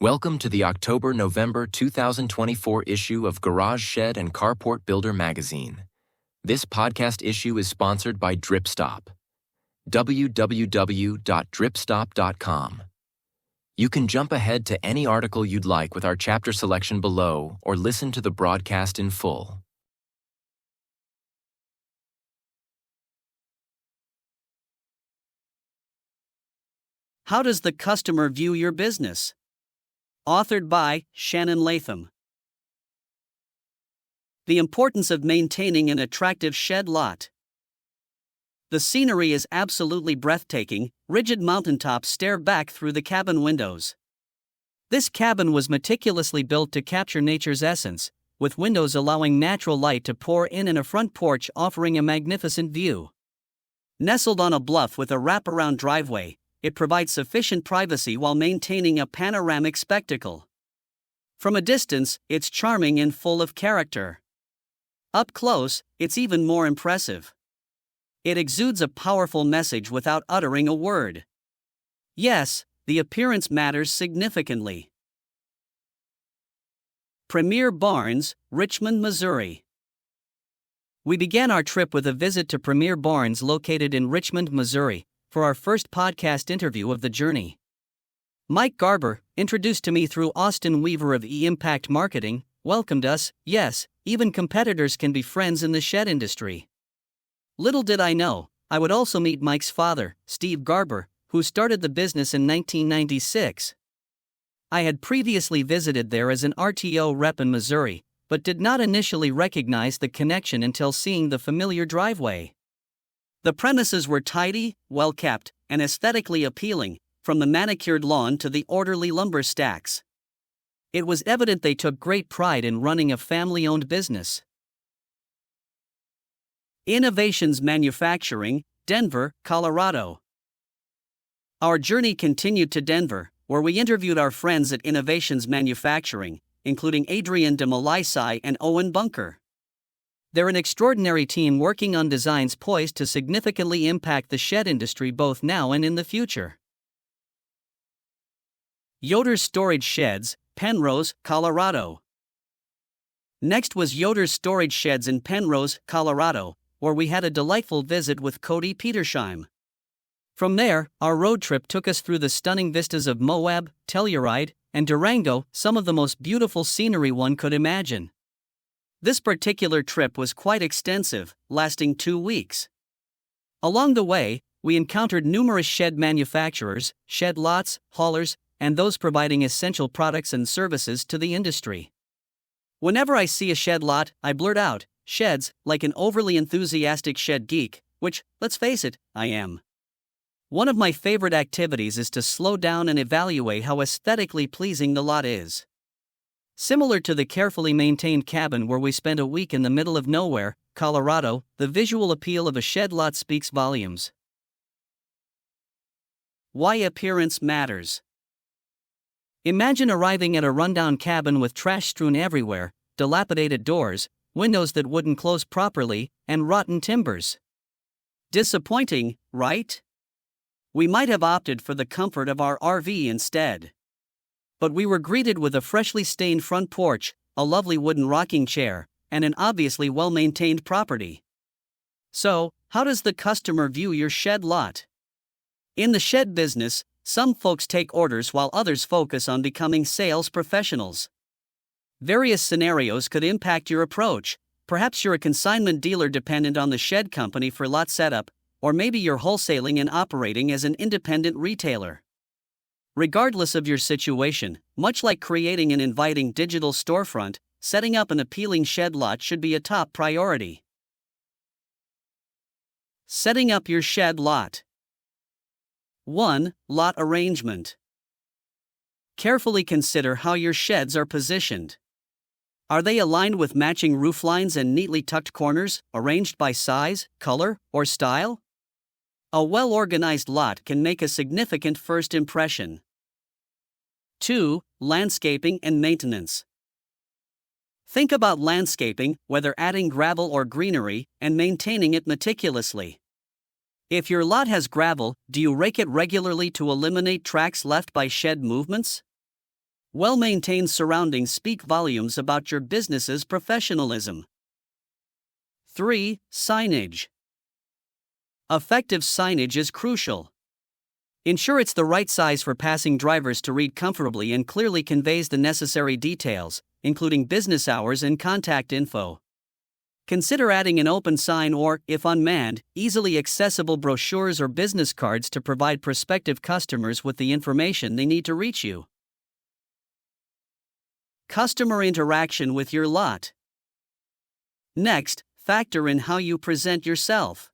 Welcome to the October-November 2024 issue of Garage Shed and Carport Builder magazine. This podcast issue is sponsored by DripStop. www.dripstop.com. You can jump ahead to any article you'd like with our chapter selection below or listen to the broadcast in full. How does the customer view your business? Authored by Shannon Latham. The importance of maintaining an attractive shed lot. The scenery is absolutely breathtaking. Rigid mountaintops stare back through the cabin windows. This cabin was meticulously built to capture nature's essence, with windows allowing natural light to pour in and a front porch offering a magnificent view. Nestled on a bluff with a wraparound driveway, it provides sufficient privacy while maintaining a panoramic spectacle. From a distance, it's charming and full of character. Up close, it's even more impressive. It exudes a powerful message without uttering a word. Yes, the appearance matters significantly. Premier Barns, Richmond, Missouri. We began our trip with a visit to Premier Barns located in Richmond, Missouri, for our first podcast interview of the journey. Mike Garber, introduced to me through Austin Weaver of E-Impact Marketing, welcomed us. Yes, even competitors can be friends in the shed industry. Little did I know, I would also meet Mike's father, Steve Garber, who started the business in 1996. I had previously visited there as an RTO rep in Missouri, but did not initially recognize the connection until seeing the familiar driveway. The premises were tidy, well-kept, and aesthetically appealing, from the manicured lawn to the orderly lumber stacks. It was evident they took great pride in running a family-owned business. Innovations Manufacturing, Denver, Colorado. Our journey continued to Denver, where we interviewed our friends at Innovations Manufacturing, including Adrian de Malaisai and Owen Bunker. They're an extraordinary team working on designs poised to significantly impact the shed industry both now and in the future. Yoder's Storage Sheds, Penrose, Colorado. Next was Yoder's Storage Sheds in Penrose, Colorado, where we had a delightful visit with Cody Petersheim. From there, our road trip took us through the stunning vistas of Moab, Telluride, and Durango, some of the most beautiful scenery one could imagine. This particular trip was quite extensive, lasting 2 weeks. Along the way, we encountered numerous shed manufacturers, shed lots, haulers, and those providing essential products and services to the industry. Whenever I see a shed lot, I blurt out, "Sheds," like an overly enthusiastic shed geek, which, let's face it, I am. One of my favorite activities is to slow down and evaluate how aesthetically pleasing the lot is. Similar to the carefully maintained cabin where we spent a week in the middle of nowhere, Colorado, the visual appeal of a shed lot speaks volumes. Why appearance matters. Imagine arriving at a rundown cabin with trash strewn everywhere, dilapidated doors, windows that wouldn't close properly, and rotten timbers. Disappointing, right? We might have opted for the comfort of our RV instead. But we were greeted with a freshly stained front porch, a lovely wooden rocking chair, and an obviously well-maintained property. So, how does the customer view your shed lot? In the shed business, some folks take orders while others focus on becoming sales professionals. Various scenarios could impact your approach. Perhaps you're a consignment dealer dependent on the shed company for lot setup, or maybe you're wholesaling and operating as an independent retailer. Regardless of your situation, much like creating an inviting digital storefront, setting up an appealing shed lot should be a top priority. Setting up your shed lot. 1. Lot arrangement. Carefully consider how your sheds are positioned. Are they aligned with matching rooflines and neatly tucked corners, arranged by size, color, or style? A well-organized lot can make a significant first impression. 2. Landscaping and maintenance. Think about landscaping, whether adding gravel or greenery, and maintaining it meticulously. If your lot has gravel, do you rake it regularly to eliminate tracks left by shed movements? Well-maintained surroundings speak volumes about your business's professionalism. 3. Signage. Effective signage is crucial. Ensure it's the right size for passing drivers to read comfortably and clearly conveys the necessary details, including business hours and contact info. Consider adding an open sign or, if unmanned, easily accessible brochures or business cards to provide prospective customers with the information they need to reach you. Customer interaction with your lot. Next, factor in how you present yourself.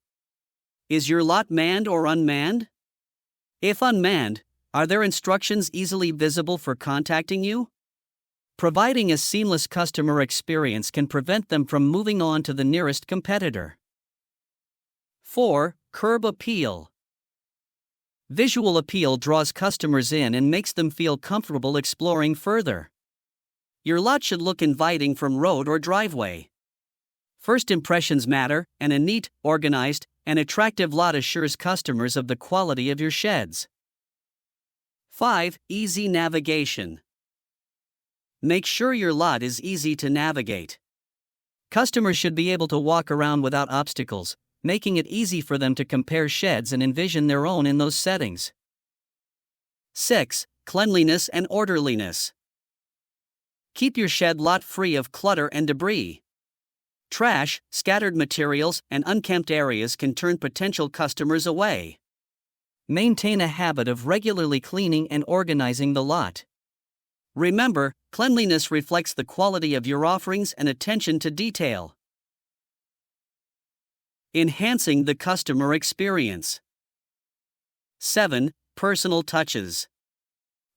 Is your lot manned or unmanned? If unmanned, are there instructions easily visible for contacting you? Providing a seamless customer experience can prevent them from moving on to the nearest competitor. 4. Curb appeal. Visual appeal draws customers in and makes them feel comfortable exploring further. Your lot should look inviting from road or driveway. First impressions matter, and a neat, organized, and attractive lot assures customers of the quality of your sheds. 5. Easy navigation. Make sure your lot is easy to navigate. Customers should be able to walk around without obstacles, making it easy for them to compare sheds and envision their own in those settings. 6. Cleanliness and orderliness. Keep your shed lot free of clutter and debris. Trash, scattered materials, and unkempt areas can turn potential customers away. Maintain a habit of regularly cleaning and organizing the lot. Remember, cleanliness reflects the quality of your offerings and attention to detail. Enhancing the customer experience. 7. Personal touches.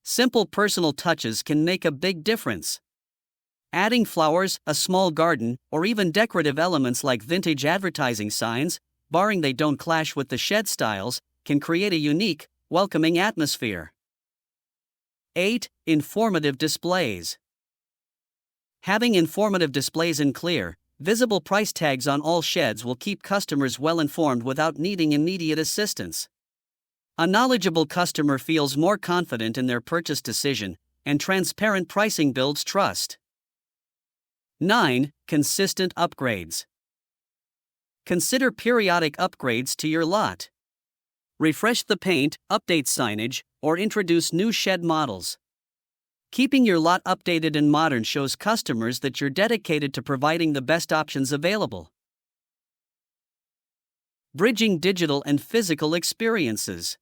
Simple personal touches can make a big difference. Adding flowers, a small garden, or even decorative elements like vintage advertising signs, barring they don't clash with the shed styles, can create a unique, welcoming atmosphere. 8. Informative displays. Having informative displays and clear, visible price tags on all sheds will keep customers well informed without needing immediate assistance. A knowledgeable customer feels more confident in their purchase decision, and transparent pricing builds trust. 9. Consistent upgrades. Consider periodic upgrades to your lot. Refresh the paint, update signage, or introduce new shed models. Keeping your lot updated and modern shows customers that you're dedicated to providing the best options available. Bridging digital and physical experiences.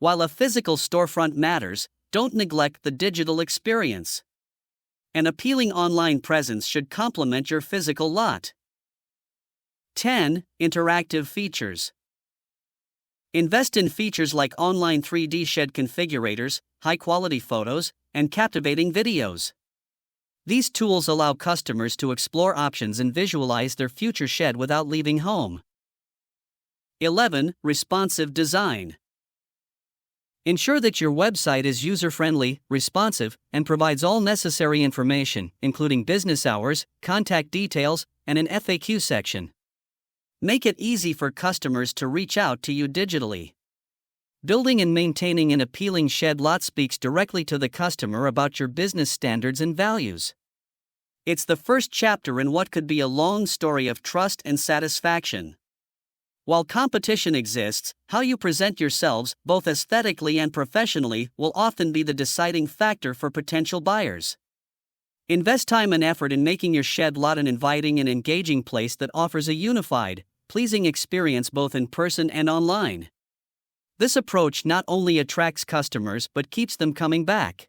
While a physical storefront matters, don't neglect the digital experience. An appealing online presence should complement your physical lot. 10. Interactive features. Invest in features like online 3D shed configurators, high-quality photos, and captivating videos. These tools allow customers to explore options and visualize their future shed without leaving home. 11. Responsive design. Ensure that your website is user-friendly, responsive, and provides all necessary information, including business hours, contact details, and an FAQ section. Make it easy for customers to reach out to you digitally. Building and maintaining an appealing shed lot speaks directly to the customer about your business standards and values. It's the first chapter in what could be a long story of trust and satisfaction. While competition exists, how you present yourselves, both aesthetically and professionally, will often be the deciding factor for potential buyers. Invest time and effort in making your shed lot an inviting and engaging place that offers a unified, pleasing experience both in person and online. This approach not only attracts customers but keeps them coming back.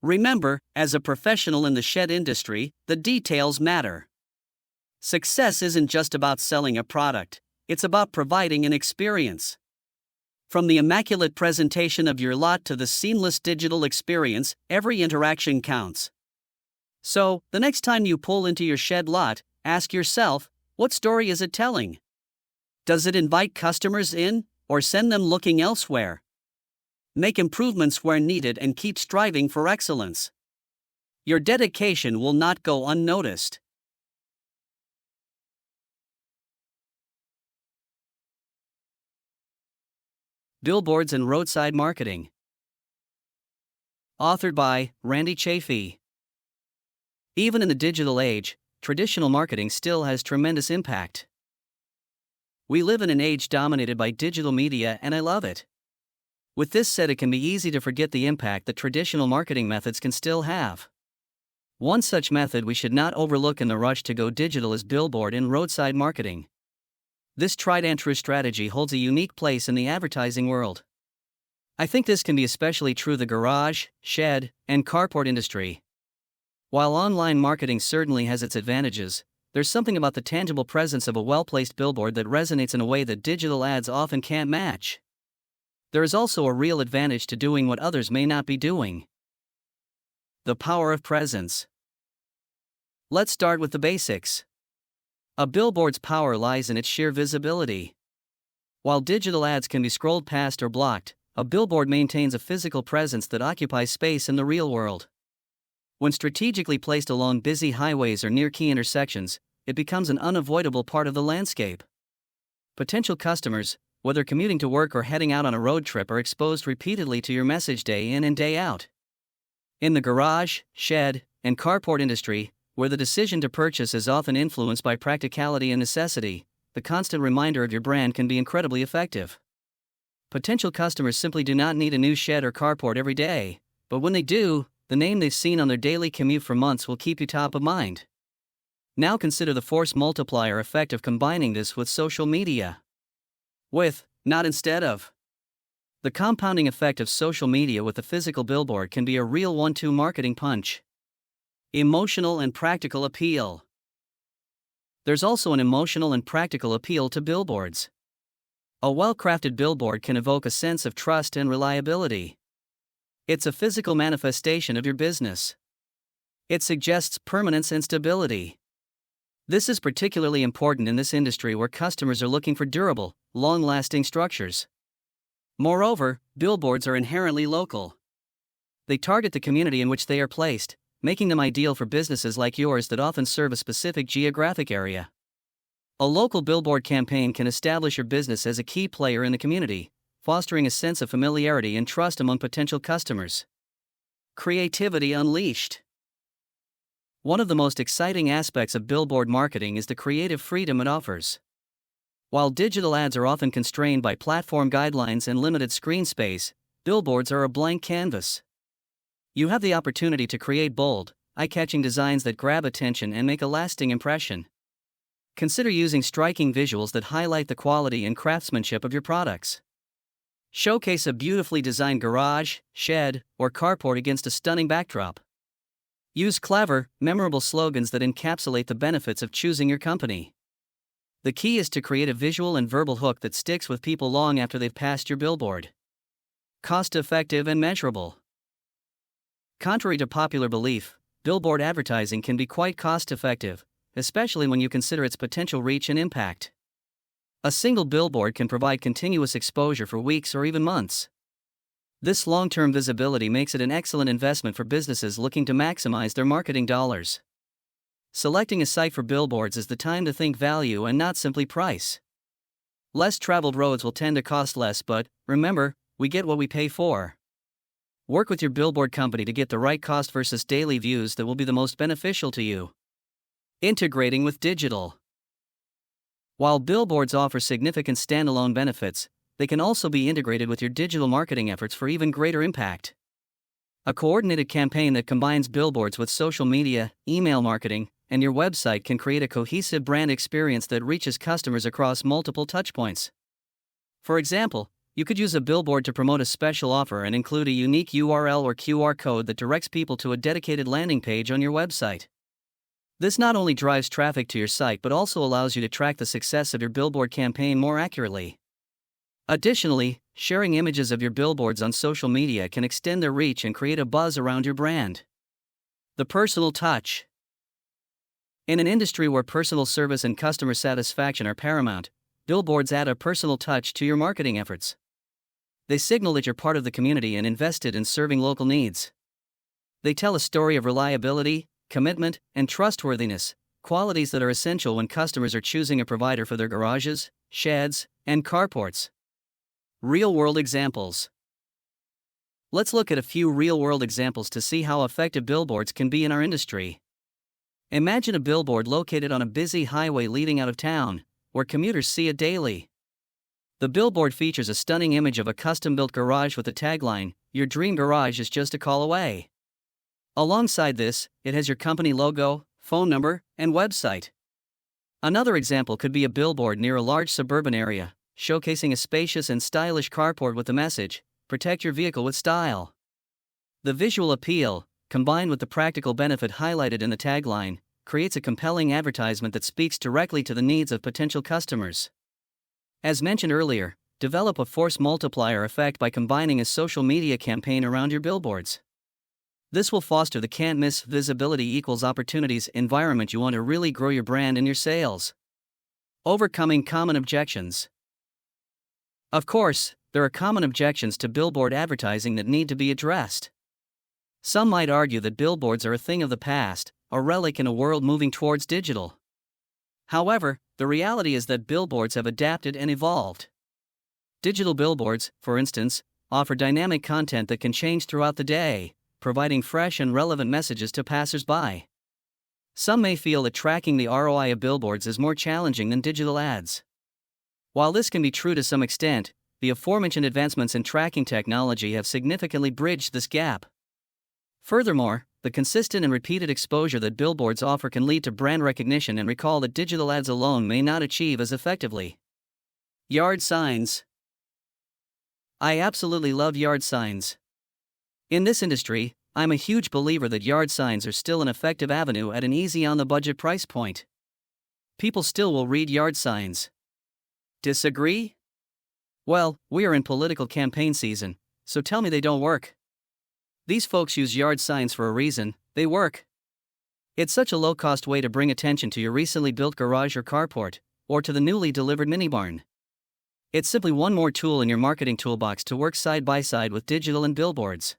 Remember, as a professional in the shed industry, the details matter. Success isn't just about selling a product. It's about providing an experience. From the immaculate presentation of your lot to the seamless digital experience, every interaction counts. So, the next time you pull into your shed lot, ask yourself, what story is it telling? Does it invite customers in, or send them looking elsewhere? Make improvements where needed and keep striving for excellence. Your dedication will not go unnoticed. Billboards and roadside marketing. Authored by Randy Chafee. Even in the digital age, traditional marketing still has tremendous impact. We live in an age dominated by digital media, and I love it. With this said, it can be easy to forget the impact that traditional marketing methods can still have. One such method we should not overlook in the rush to go digital is billboard and roadside marketing. This tried and true strategy holds a unique place in the advertising world. I think this can be especially true of the garage, shed, and carport industry. While online marketing certainly has its advantages, there's something about the tangible presence of a well-placed billboard that resonates in a way that digital ads often can't match. There is also a real advantage to doing what others may not be doing. The power of presence. Let's start with the basics. A billboard's power lies in its sheer visibility. While digital ads can be scrolled past or blocked, a billboard maintains a physical presence that occupies space in the real world. When strategically placed along busy highways or near key intersections, it becomes an unavoidable part of the landscape. Potential customers, whether commuting to work or heading out on a road trip, are exposed repeatedly to your message day in and day out. In the garage, shed, and carport industry, where the decision to purchase is often influenced by practicality and necessity, the constant reminder of your brand can be incredibly effective. Potential customers simply do not need a new shed or carport every day, but when they do, the name they've seen on their daily commute for months will keep you top of mind. Now consider the force multiplier effect of combining this with social media. With, not instead of. The compounding effect of social media with a physical billboard can be a real 1-2 marketing punch. Emotional and practical appeal. There's also an emotional and practical appeal to billboards. A well-crafted billboard can evoke a sense of trust and reliability. It's a physical manifestation of your business. It suggests permanence and stability. This is particularly important in this industry where customers are looking for durable, long-lasting structures. Moreover, billboards are inherently local. They target the community in which they are placed, making them ideal for businesses like yours that often serve a specific geographic area. A local billboard campaign can establish your business as a key player in the community, fostering a sense of familiarity and trust among potential customers. Creativity unleashed. One of the most exciting aspects of billboard marketing is the creative freedom it offers. While digital ads are often constrained by platform guidelines and limited screen space, billboards are a blank canvas. You have the opportunity to create bold, eye-catching designs that grab attention and make a lasting impression. Consider using striking visuals that highlight the quality and craftsmanship of your products. Showcase a beautifully designed garage, shed, or carport against a stunning backdrop. Use clever, memorable slogans that encapsulate the benefits of choosing your company. The key is to create a visual and verbal hook that sticks with people long after they've passed your billboard. Cost-effective and measurable. Contrary to popular belief, billboard advertising can be quite cost-effective, especially when you consider its potential reach and impact. A single billboard can provide continuous exposure for weeks or even months. This long-term visibility makes it an excellent investment for businesses looking to maximize their marketing dollars. Selecting a site for billboards is the time to think value and not simply price. Less traveled roads will tend to cost less, but remember, we get what we pay for. Work with your billboard company to get the right cost versus daily views that will be the most beneficial to you. Integrating with digital. While billboards offer significant standalone benefits, they can also be integrated with your digital marketing efforts for even greater impact. A coordinated campaign that combines billboards with social media, email marketing, and your website can create a cohesive brand experience that reaches customers across multiple touchpoints. For example, you could use a billboard to promote a special offer and include a unique URL or QR code that directs people to a dedicated landing page on your website. This not only drives traffic to your site but also allows you to track the success of your billboard campaign more accurately. Additionally, sharing images of your billboards on social media can extend their reach and create a buzz around your brand. The personal touch. In an industry where personal service and customer satisfaction are paramount, billboards add a personal touch to your marketing efforts. They signal that you're part of the community and invested in serving local needs. They tell a story of reliability, commitment, and trustworthiness, qualities that are essential when customers are choosing a provider for their garages, sheds, and carports. Real-world examples. Let's look at a few real-world examples to see how effective billboards can be in our industry. Imagine a billboard located on a busy highway leading out of town, where commuters see it daily. The billboard features a stunning image of a custom-built garage with the tagline, "Your dream garage is just a call away." Alongside this, it has your company logo, phone number, and website. Another example could be a billboard near a large suburban area, showcasing a spacious and stylish carport with the message, "Protect your vehicle with style." The visual appeal, combined with the practical benefit highlighted in the tagline, creates a compelling advertisement that speaks directly to the needs of potential customers. As mentioned earlier, develop a force multiplier effect by combining a social media campaign around your billboards. This will foster the can't-miss visibility equals opportunities environment you want to really grow your brand and your sales. Overcoming common objections. Of course, there are common objections to billboard advertising that need to be addressed. Some might argue that billboards are a thing of the past, a relic in a world moving towards digital. However, the reality is that billboards have adapted and evolved. Digital billboards, for instance, offer dynamic content that can change throughout the day, providing fresh and relevant messages to passers-by. Some may feel that tracking the ROI of billboards is more challenging than digital ads. While this can be true to some extent, the aforementioned advancements in tracking technology have significantly bridged this gap. Furthermore, the consistent and repeated exposure that billboards offer can lead to brand recognition and recall that digital ads alone may not achieve as effectively. Yard signs. I absolutely love yard signs. In this industry, I'm a huge believer that yard signs are still an effective avenue at an easy on-the-budget price point. People still will read yard signs. Disagree? Well, we are in political campaign season, so tell me they don't work. These folks use yard signs for a reason, they work. It's such a low-cost way to bring attention to your recently built garage or carport, or to the newly delivered mini barn. It's simply one more tool in your marketing toolbox to work side by side with digital and billboards.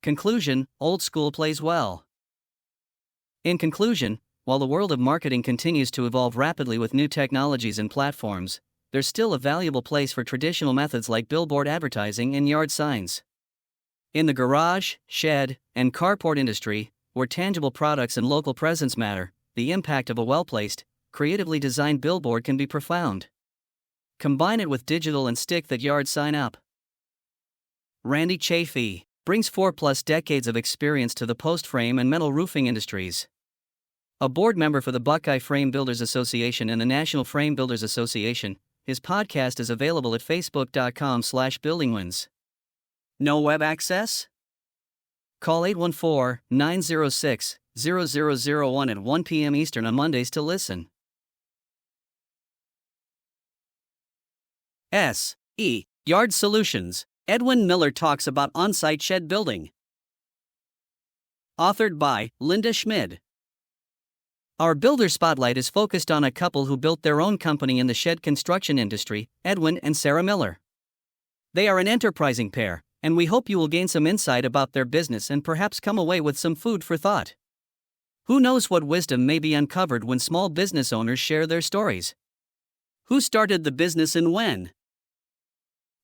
Conclusion: old school plays well. In conclusion, while the world of marketing continues to evolve rapidly with new technologies and platforms, there's still a valuable place for traditional methods like billboard advertising and yard signs. In the garage, shed, and carport industry, where tangible products and local presence matter, the impact of a well-placed, creatively designed billboard can be profound. Combine it with digital and stick that yard sign up. Randy Chafee brings 4+ decades of experience to the post frame and metal roofing industries. A board member for the Buckeye Frame Builders Association and the National Frame Builders Association, his podcast is available at facebook.com/buildingwins. No web access? Call 814-906-0001 at 1 p.m. Eastern on Mondays to listen. S.E. Yard Solutions. Edwin Miller talks about on-site shed building. Authored by Linda Schmid. Our builder spotlight is focused on a couple who built their own company in the shed construction industry, Edwin and Sarah Miller. They are an enterprising pair, and we hope you will gain some insight about their business and perhaps come away with some food for thought. Who knows what wisdom may be uncovered when small business owners share their stories? Who started the business and when?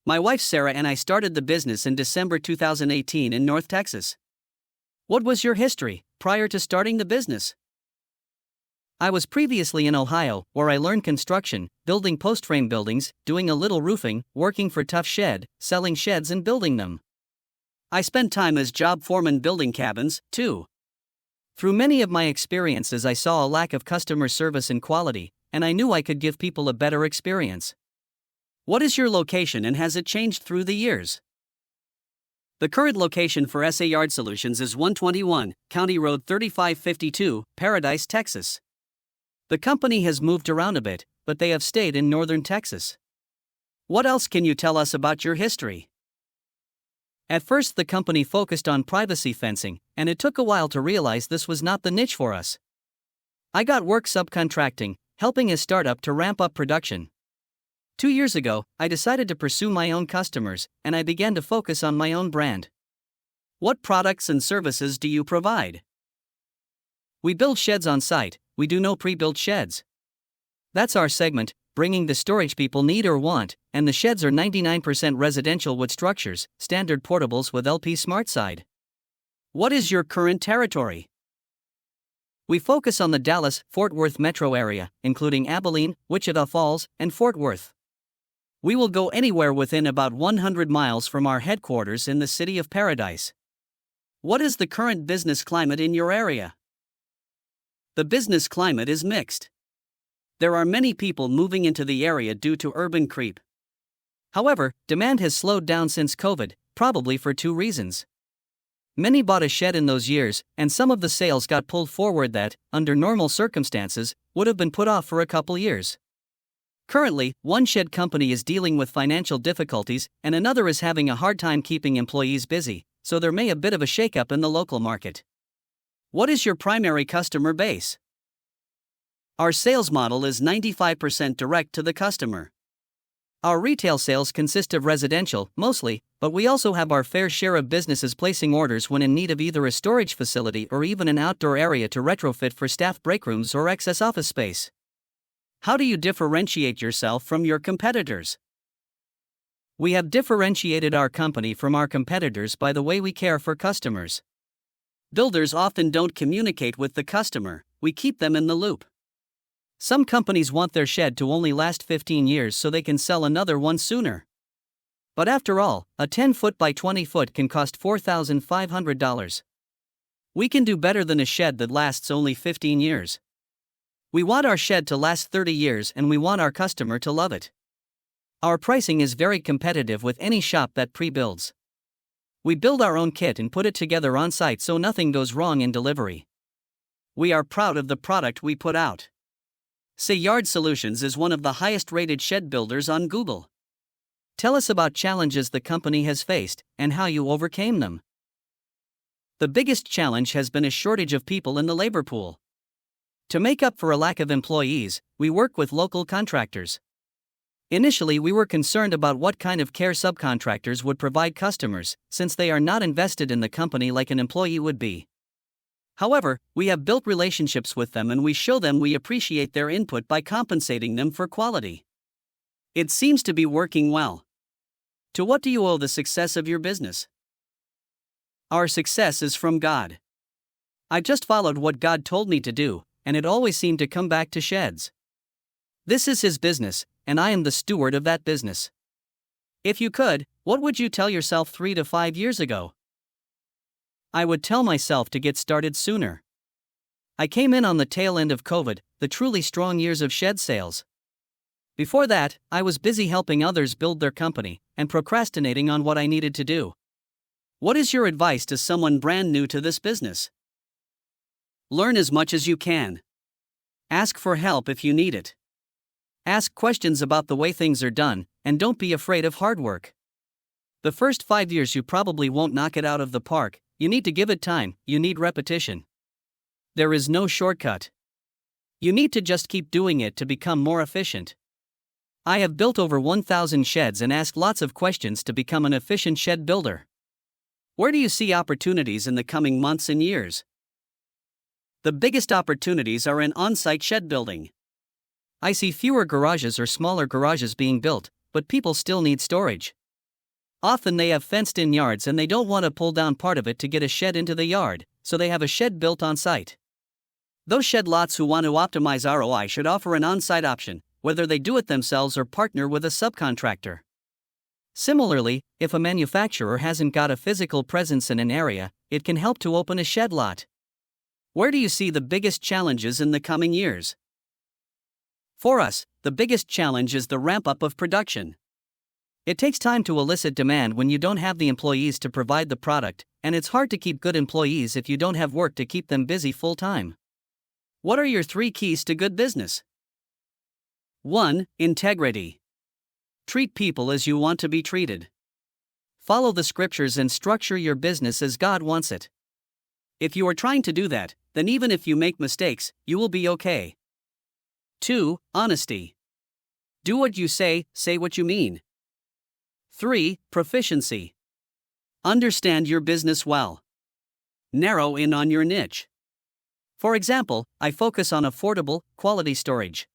My wife Sarah and I started the business in December 2018 in North Texas. What was your history prior to starting the business? I was previously in Ohio, where I learned construction, building post-frame buildings, doing a little roofing, working for Tough Shed, selling sheds and building them. I spent time as job foreman building cabins, too. Through many of my experiences I saw a lack of customer service and quality, and I knew I could give people a better experience. What is your location and has it changed through the years? The current location for SA Yard Solutions is 121, County Road 3552, Paradise, Texas. The company has moved around a bit, but they have stayed in northern Texas. What else can you tell us about your history? At first, the company focused on privacy fencing, and it took a while to realize this was not the niche for us. I got work subcontracting, helping a startup to ramp up production. 2 years ago, I decided to pursue my own customers, and I began to focus on my own brand. What products and services do you provide? We build sheds on site, we do no pre-built sheds. That's our segment, bringing the storage people need or want, and the sheds are 99% residential wood structures, standard portables with LP SmartSide. What is your current territory? We focus on the Dallas-Fort Worth metro area, including Abilene, Wichita Falls, and Fort Worth. We will go anywhere within about 100 miles from our headquarters in the City of Paradise. What is the current business climate in your area? The business climate is mixed. There are many people moving into the area due to urban creep. However, demand has slowed down since COVID, probably for two reasons. Many bought a shed in those years, and some of the sales got pulled forward that, under normal circumstances, would have been put off for a couple years. Currently, one shed company is dealing with financial difficulties, and another is having a hard time keeping employees busy, so there may be a bit of a shakeup in the local market. What is your primary customer base? Our sales model is 95% direct to the customer. Our retail sales consist of residential, mostly, but we also have our fair share of businesses placing orders when in need of either a storage facility or even an outdoor area to retrofit for staff breakrooms or excess office space. How do you differentiate yourself from your competitors? We have differentiated our company from our competitors by the way we care for customers. Builders often don't communicate with the customer, we keep them in the loop. Some companies want their shed to only last 15 years so they can sell another one sooner. But after all, a 10-foot by 20-foot can cost $4,500. We can do better than a shed that lasts only 15 years. We want our shed to last 30 years and we want our customer to love it. Our pricing is very competitive with any shop that pre-builds. We build our own kit and put it together on site so nothing goes wrong in delivery. We are proud of the product we put out. Say Yard Solutions is one of the highest rated shed builders on Google. Tell us about challenges the company has faced and how you overcame them. The biggest challenge has been a shortage of people in the labor pool. To make up for a lack of employees, we work with local contractors. Initially, we were concerned about what kind of care subcontractors would provide customers, since they are not invested in the company like an employee would be. However, we have built relationships with them and we show them we appreciate their input by compensating them for quality. It seems to be working well. To what do you owe the success of your business? Our success is from God. I just followed what God told me to do, and it always seemed to come back to sheds. This is His business, and I am the steward of that business. If you could, what would you tell yourself 3 to 5 years ago? I would tell myself to get started sooner. I came in on the tail end of COVID, the truly strong years of shed sales. Before that, I was busy helping others build their company and procrastinating on what I needed to do. What is your advice to someone brand new to this business? Learn as much as you can. Ask for help if you need it. Ask questions about the way things are done, and don't be afraid of hard work. The first 5 years you probably won't knock it out of the park. You need to give it time, you need repetition. There is no shortcut. You need to just keep doing it to become more efficient. I have built over 1,000 sheds and asked lots of questions to become an efficient shed builder. Where do you see opportunities in the coming months and years? The biggest opportunities are in on-site shed building. I see fewer garages or smaller garages being built, but people still need storage. Often they have fenced-in yards and they don't want to pull down part of it to get a shed into the yard, so they have a shed built on site. Those shed lots who want to optimize ROI should offer an on-site option, whether they do it themselves or partner with a subcontractor. Similarly, if a manufacturer hasn't got a physical presence in an area, it can help to open a shed lot. Where do you see the biggest challenges in the coming years? For us, the biggest challenge is the ramp-up of production. It takes time to elicit demand when you don't have the employees to provide the product, and it's hard to keep good employees if you don't have work to keep them busy full-time. What are your 3 keys to good business? 1. Integrity. Treat people as you want to be treated. Follow the scriptures and structure your business as God wants it. If you are trying to do that, then even if you make mistakes, you will be okay. 2. Honesty. Do what you say what you mean. 3. Proficiency. Understand your business well. Narrow in on your niche. For example, I focus on affordable, quality storage.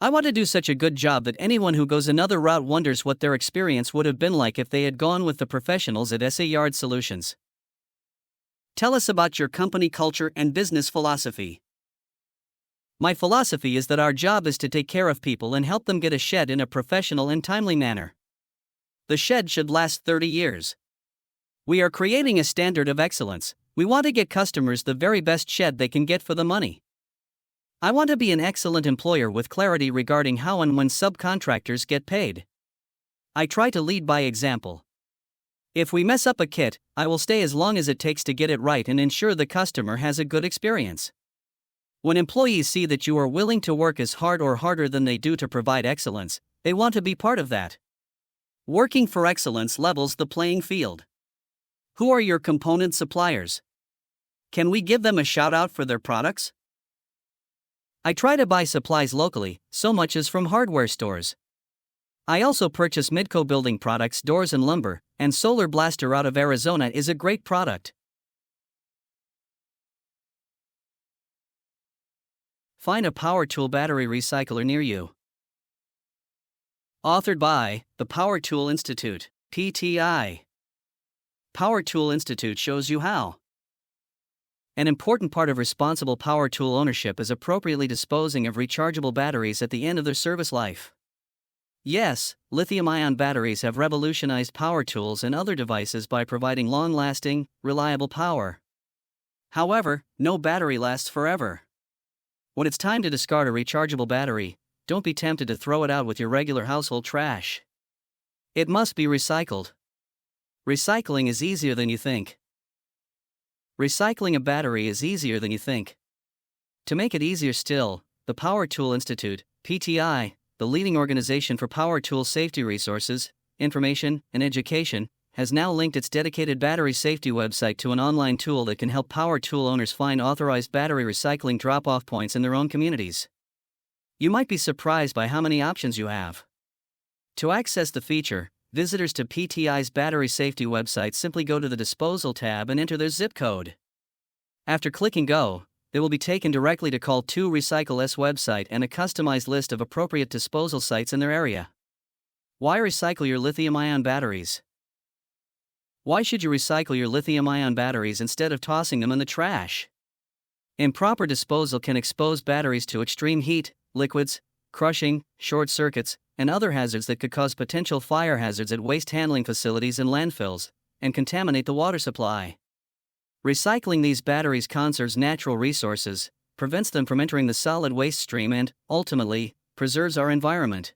I want to do such a good job that anyone who goes another route wonders what their experience would have been like if they had gone with the professionals at SA Yard Solutions. Tell us about your company culture and business philosophy. My philosophy is that our job is to take care of people and help them get a shed in a professional and timely manner. The shed should last 30 years. We are creating a standard of excellence. We want to get customers the very best shed they can get for the money. I want to be an excellent employer with clarity regarding how and when subcontractors get paid. I try to lead by example. If we mess up a kit, I will stay as long as it takes to get it right and ensure the customer has a good experience. When employees see that you are willing to work as hard or harder than they do to provide excellence, they want to be part of that. Working for excellence levels the playing field. Who are your component suppliers? Can we give them a shout out for their products? I try to buy supplies locally, so much as from hardware stores. I also purchase Midco building products, doors and lumber, and Solar Blaster out of Arizona is a great product. Find a power tool battery recycler near you. Authored by the Power Tool Institute, PTI. Power Tool Institute shows you how. An important part of responsible power tool ownership is appropriately disposing of rechargeable batteries at the end of their service life. Yes, lithium-ion batteries have revolutionized power tools and other devices by providing long-lasting, reliable power. However, no battery lasts forever. When it's time to discard a rechargeable battery, don't be tempted to throw it out with your regular household trash. It must be recycled. Recycling is easier than you think. Recycling a battery is easier than you think. To make it easier still, the Power Tool Institute, PTI, the leading organization for power tool safety resources, information, and education, has now linked its dedicated battery safety website to an online tool that can help power tool owners find authorized battery recycling drop-off points in their own communities. You might be surprised by how many options you have. To access the feature, visitors to PTI's battery safety website simply go to the Disposal tab and enter their zip code. After clicking Go, they will be taken directly to Call 2 Recycle's website and a customized list of appropriate disposal sites in their area. Why recycle your lithium-ion batteries? Why should you recycle your lithium-ion batteries instead of tossing them in the trash? Improper disposal can expose batteries to extreme heat, liquids, crushing, short circuits, and other hazards that could cause potential fire hazards at waste handling facilities and landfills, and contaminate the water supply. Recycling these batteries conserves natural resources, prevents them from entering the solid waste stream and, ultimately, preserves our environment.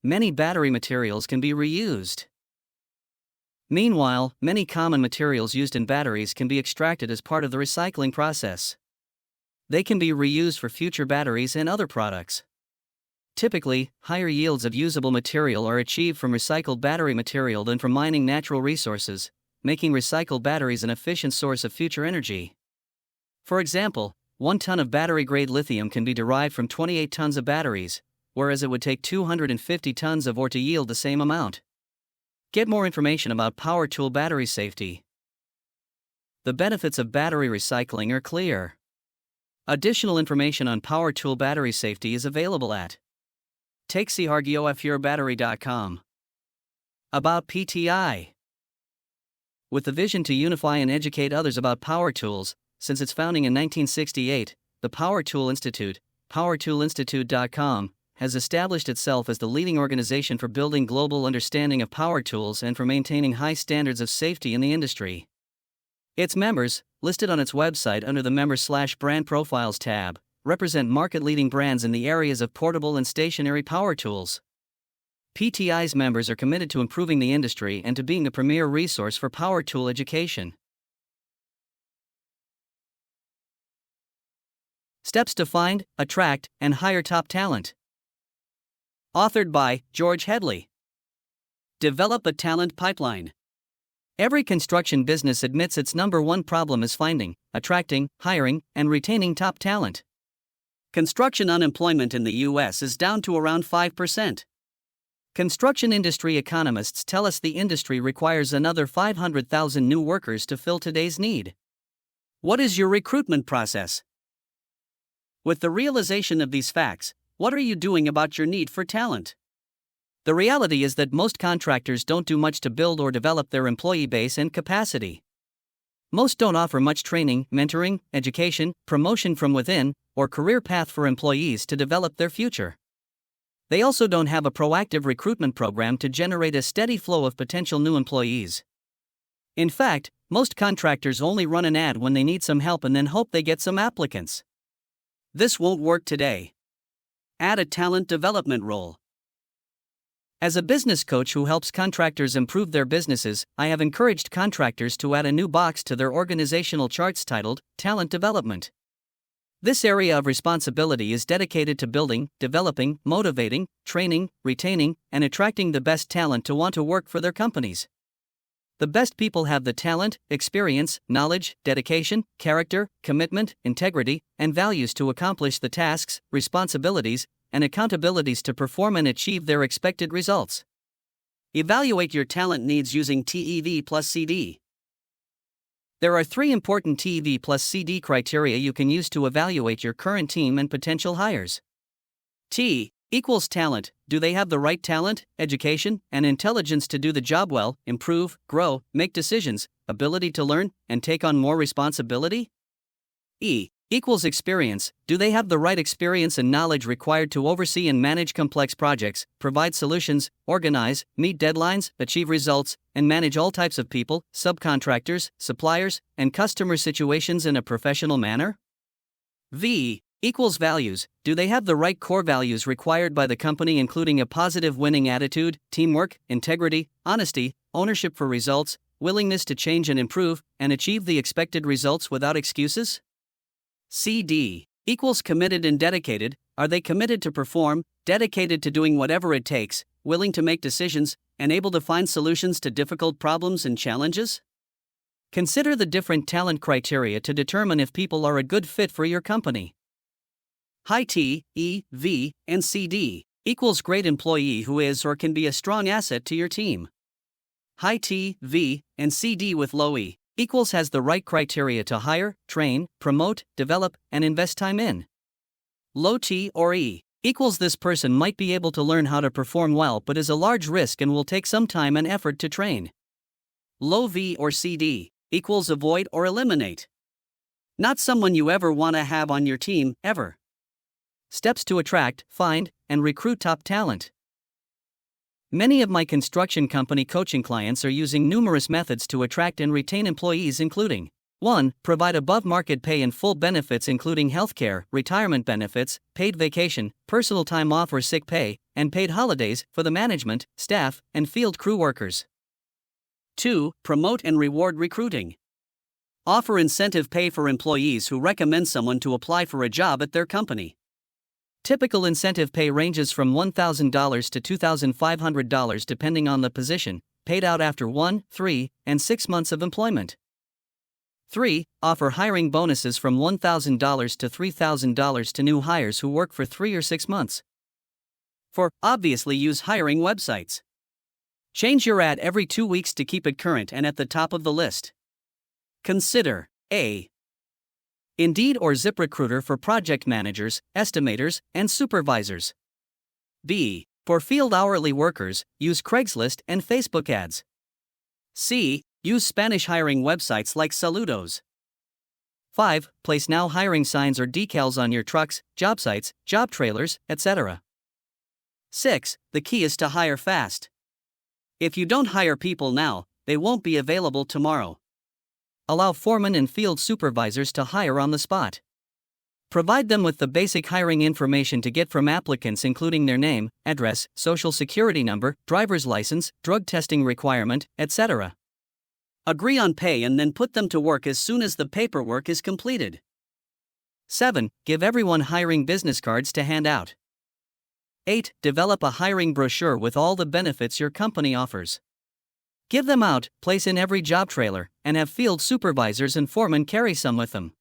Many battery materials can be reused. Meanwhile, many common materials used in batteries can be extracted as part of the recycling process. They can be reused for future batteries and other products. Typically, higher yields of usable material are achieved from recycled battery material than from mining natural resources, making recycled batteries an efficient source of future energy. For example, 1 ton of battery-grade lithium can be derived from 28 tons of batteries, whereas it would take 250 tons of ore to yield the same amount. Get more information about power tool battery safety. The benefits of battery recycling are clear. Additional information on power tool battery safety is available at takesihargiofurebattery.com. About PTI. With the vision to unify and educate others about power tools, since its founding in 1968, the Power Tool Institute, powertoolinstitute.com, has established itself as the leading organization for building global understanding of power tools and for maintaining high standards of safety in the industry. Its members, listed on its website under the Member/Brand Profiles tab, represent market-leading brands in the areas of portable and stationary power tools. PTI's members are committed to improving the industry and to being a premier resource for power tool education. Steps to find, attract, and hire top talent. Authored by George Headley. Develop a talent pipeline. Every construction business admits its number one problem is finding, attracting, hiring, and retaining top talent. Construction unemployment in the U.S. is down to around 5%. Construction industry economists tell us the industry requires another 500,000 new workers to fill today's need. What is your recruitment process? With the realization of these facts, What are you doing about your need for talent? The reality is that most contractors don't do much to build or develop their employee base and capacity. Most don't offer much training, mentoring, education, promotion from within, or career path for employees to develop their future. They also don't have a proactive recruitment program to generate a steady flow of potential new employees. In fact, most contractors only run an ad when they need some help and then hope they get some applicants. This won't work today. Add a talent development role. As a business coach who helps contractors improve their businesses, I have encouraged contractors to add a new box to their organizational charts titled Talent Development. This area of responsibility is dedicated to building, developing, motivating, training, retaining, and attracting the best talent to want to work for their companies. The best people have the talent, experience, knowledge, dedication, character, commitment, integrity, and values to accomplish the tasks, responsibilities, and accountabilities to perform and achieve their expected results. Evaluate your talent needs using TEV plus CD. There are 3 important TEV plus CD criteria you can use to evaluate your current team and potential hires. T equals talent. Do they have the right talent, education, and intelligence to do the job well, improve, grow, make decisions, ability to learn, and take on more responsibility? E equals experience. Do they have the right experience and knowledge required to oversee and manage complex projects, provide solutions, organize, meet deadlines, achieve results, and manage all types of people, subcontractors, suppliers, and customer situations in a professional manner? V equals values. Do they have the right core values required by the company, including a positive winning attitude, teamwork, integrity, honesty, ownership for results, willingness to change and improve, and achieve the expected results without excuses? CD equals committed and dedicated. Are they committed to perform, dedicated to doing whatever it takes, willing to make decisions, and able to find solutions to difficult problems and challenges? Consider the different talent criteria to determine if people are a good fit for your company. High T, E, V, and CD equals great employee who is or can be a strong asset to your team. High T, V, and CD with low E equals has the right criteria to hire, train, promote, develop, and invest time in. Low T or E equals this person might be able to learn how to perform well but is a large risk and will take some time and effort to train. Low V or CD equals avoid or eliminate. Not someone you ever want to have on your team, ever. Steps to attract, find, and recruit top talent. Many of my construction company coaching clients are using numerous methods to attract and retain employees, including 1. Provide above-market pay and full benefits including healthcare, retirement benefits, paid vacation, personal time off or sick pay, and paid holidays for the management, staff, and field crew workers. 2. Promote and reward recruiting. Offer incentive pay for employees who recommend someone to apply for a job at their company. Typical incentive pay ranges from $1,000 to $2,500 depending on the position, paid out after 1, 3, and 6 months of employment. 3. Offer hiring bonuses from $1,000 to $3,000 to new hires who work for 3 or 6 months. 4. Obviously use hiring websites. Change your ad every 2 weeks to keep it current and at the top of the list. Consider A. Indeed or ZipRecruiter for project managers, estimators, and supervisors. B. For field hourly workers, use Craigslist and Facebook ads. C. Use Spanish hiring websites like Saludos. 5. Place now hiring signs or decals on your trucks, job sites, job trailers, etc. 6. The key is to hire fast. If you don't hire people now, they won't be available tomorrow. Allow foremen and field supervisors to hire on the spot. Provide them with the basic hiring information to get from applicants, including their name, address, social security number, driver's license, drug testing requirement, etc. Agree on pay and then put them to work as soon as the paperwork is completed. 7. Give everyone hiring business cards to hand out. 8. Develop a hiring brochure with all the benefits your company offers. Give them out, place in every job trailer, and have field supervisors and foremen carry some with them.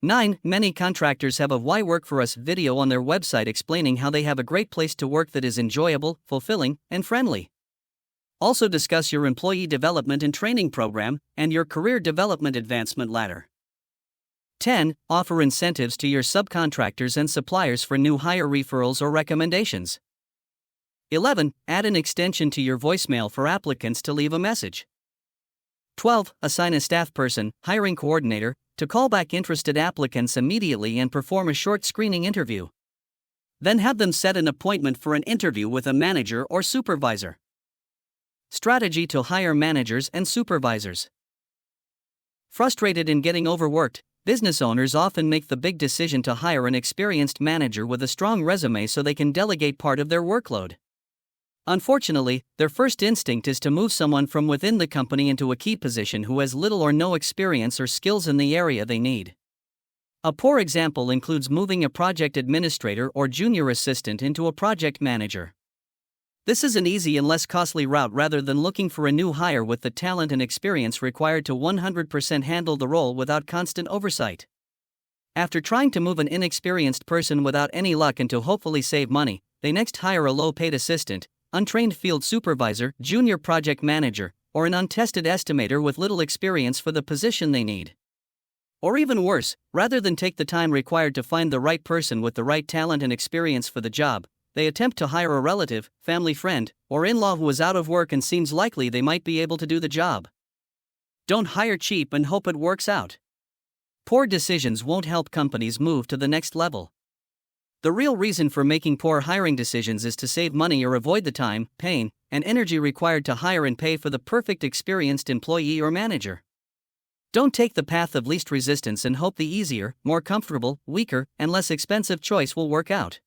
9. Many contractors have a Why Work For Us video on their website explaining how they have a great place to work that is enjoyable, fulfilling, and friendly. Also discuss your employee development and training program and your career development advancement ladder. 10. Offer incentives to your subcontractors and suppliers for new hire referrals or recommendations. 11. Add an extension to your voicemail for applicants to leave a message. 12. Assign a staff person, hiring coordinator, to call back interested applicants immediately and perform a short screening interview. Then have them set an appointment for an interview with a manager or supervisor. Strategy to hire managers and supervisors. Frustrated in getting overworked, business owners often make the big decision to hire an experienced manager with a strong resume so they can delegate part of their workload. Unfortunately, their first instinct is to move someone from within the company into a key position who has little or no experience or skills in the area they need. A poor example includes moving a project administrator or junior assistant into a project manager. This is an easy and less costly route rather than looking for a new hire with the talent and experience required to 100% handle the role without constant oversight. After trying to move an inexperienced person without any luck and to hopefully save money, they next hire a low-paid assistant, untrained field supervisor, junior project manager, or an untested estimator with little experience for the position they need. Or even worse, rather than take the time required to find the right person with the right talent and experience for the job, they attempt to hire a relative, family friend, or in-law who is out of work and seems likely they might be able to do the job. Don't hire cheap and hope it works out. Poor decisions won't help companies move to the next level. The real reason for making poor hiring decisions is to save money or avoid the time, pain, and energy required to hire and pay for the perfect experienced employee or manager. Don't take the path of least resistance and hope the easier, more comfortable, weaker, and less expensive choice will work out.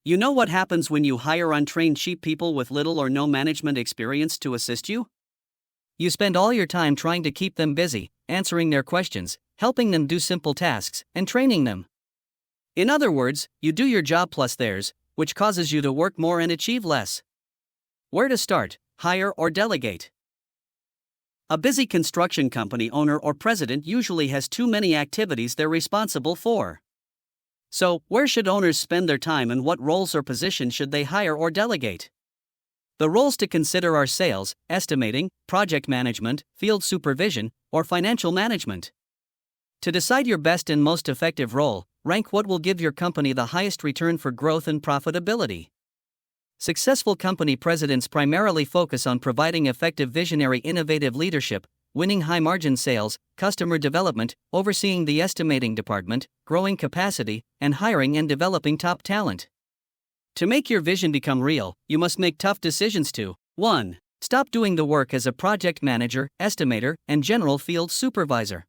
You know what happens when you hire untrained cheap people with little or no management experience to assist you? You spend all your time trying to keep them busy, answering their questions, helping them do simple tasks, and training them. In other words, you do your job plus theirs, which causes you to work more and achieve less. Where to start, hire or delegate? A busy construction company owner or president usually has too many activities they're responsible for. So, where should owners spend their time and what roles or positions should they hire or delegate? The roles to consider are sales, estimating, project management, field supervision, or financial management. To decide your best and most effective role, rank what will give your company the highest return for growth and profitability. Successful company presidents primarily focus on providing effective visionary innovative leadership, winning high-margin sales, customer development, overseeing the estimating department, growing capacity, and hiring and developing top talent. To make your vision become real, you must make tough decisions to 1. Stop doing the work as a project manager, estimator, and general field supervisor.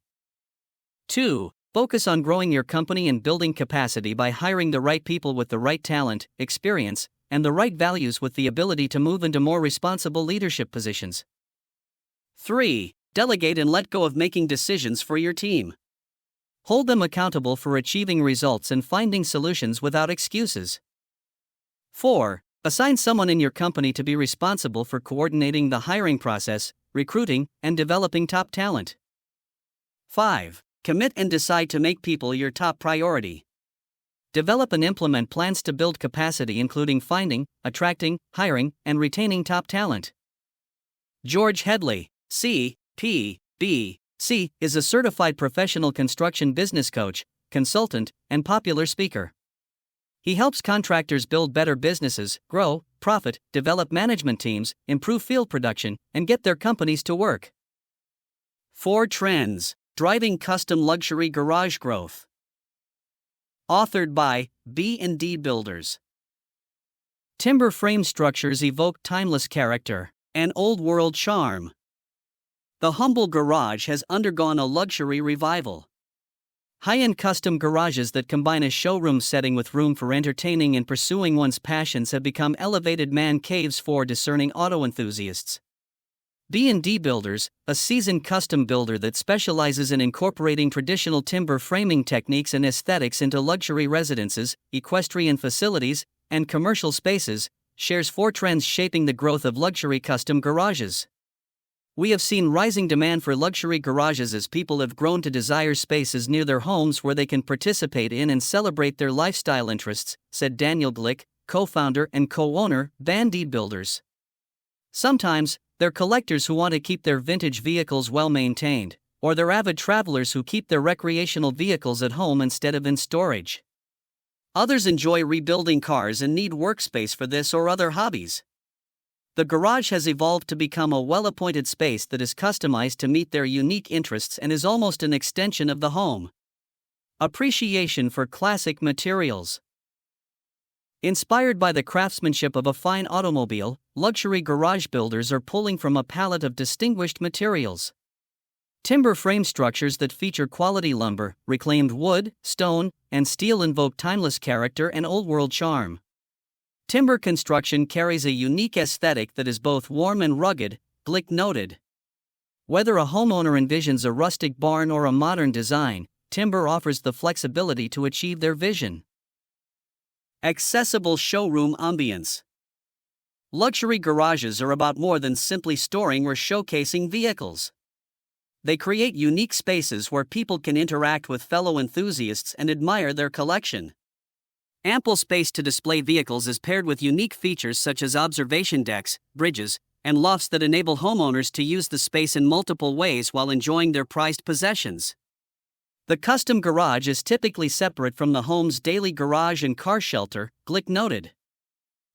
2. Focus on growing your company and building capacity by hiring the right people with the right talent, experience, and the right values with the ability to move into more responsible leadership positions. 3. Delegate and let go of making decisions for your team. Hold them accountable for achieving results and finding solutions without excuses. 4. Assign someone in your company to be responsible for coordinating the hiring process, recruiting, and developing top talent. 5. Commit and decide to make people your top priority. Develop and implement plans to build capacity, including finding, attracting, hiring, and retaining top talent. George Headley, C.P.B.C., is a certified professional construction business coach, consultant, and popular speaker. He helps contractors build better businesses, grow, profit, develop management teams, improve field production, and get their companies to work. 4 Trends Driving Custom Luxury Garage Growth. Authored by B&D Builders. Timber frame structures evoke timeless character and old-world charm. The humble garage has undergone a luxury revival. High-end custom garages that combine a showroom setting with room for entertaining and pursuing one's passions have become elevated man caves for discerning auto enthusiasts. B&D Builders, a seasoned custom builder that specializes in incorporating traditional timber framing techniques and aesthetics into luxury residences, equestrian facilities, and commercial spaces, shares 4 trends shaping the growth of luxury custom garages. We have seen rising demand for luxury garages as people have grown to desire spaces near their homes where they can participate in and celebrate their lifestyle interests, said Daniel Glick, co-founder and co-owner, B&D Builders. Sometimes, they're collectors who want to keep their vintage vehicles well maintained, or they're avid travelers who keep their recreational vehicles at home instead of in storage. Others enjoy rebuilding cars and need workspace for this or other hobbies. The garage has evolved to become a well-appointed space that is customized to meet their unique interests and is almost an extension of the home. Appreciation for classic materials. Inspired by the craftsmanship of a fine automobile, luxury garage builders are pulling from a palette of distinguished materials. Timber frame structures that feature quality lumber, reclaimed wood, stone, and steel invoke timeless character and old-world charm. Timber construction carries a unique aesthetic that is both warm and rugged, Glick noted. Whether a homeowner envisions a rustic barn or a modern design, timber offers the flexibility to achieve their vision. Accessible showroom ambience. Luxury garages are about more than simply storing or showcasing vehicles. They create unique spaces where people can interact with fellow enthusiasts and admire their collection. Ample space to display vehicles is paired with unique features such as observation decks, bridges, and lofts that enable homeowners to use the space in multiple ways while enjoying their prized possessions. The custom garage is typically separate from the home's daily garage and car shelter, Glick noted.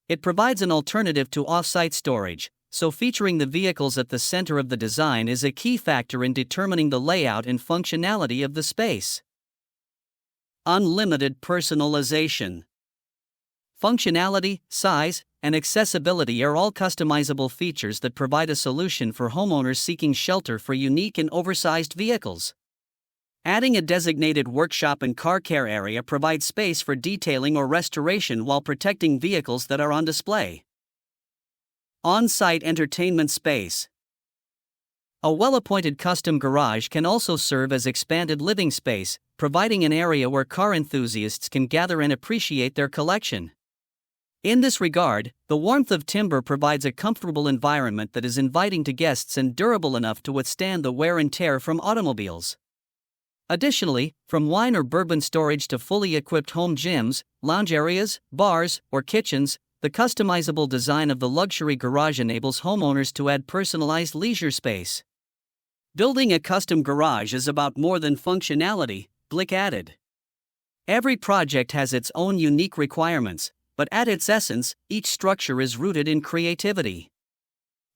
It provides an alternative to off-site storage, so featuring the vehicles at the center of the design is a key factor in determining the layout and functionality of the space. Unlimited personalization. Functionality, size, and accessibility are all customizable features that provide a solution for homeowners seeking shelter for unique and oversized vehicles. Adding a designated workshop and car care area provides space for detailing or restoration while protecting vehicles that are on display. On-site entertainment space. A well-appointed custom garage can also serve as expanded living space, providing an area where car enthusiasts can gather and appreciate their collection. In this regard, the warmth of timber provides a comfortable environment that is inviting to guests and durable enough to withstand the wear and tear from automobiles. Additionally, from wine or bourbon storage to fully equipped home gyms, lounge areas, bars, or kitchens, the customizable design of the luxury garage enables homeowners to add personalized leisure space. Building a custom garage is about more than functionality, Glick added. Every project has its own unique requirements, but at its essence, each structure is rooted in creativity.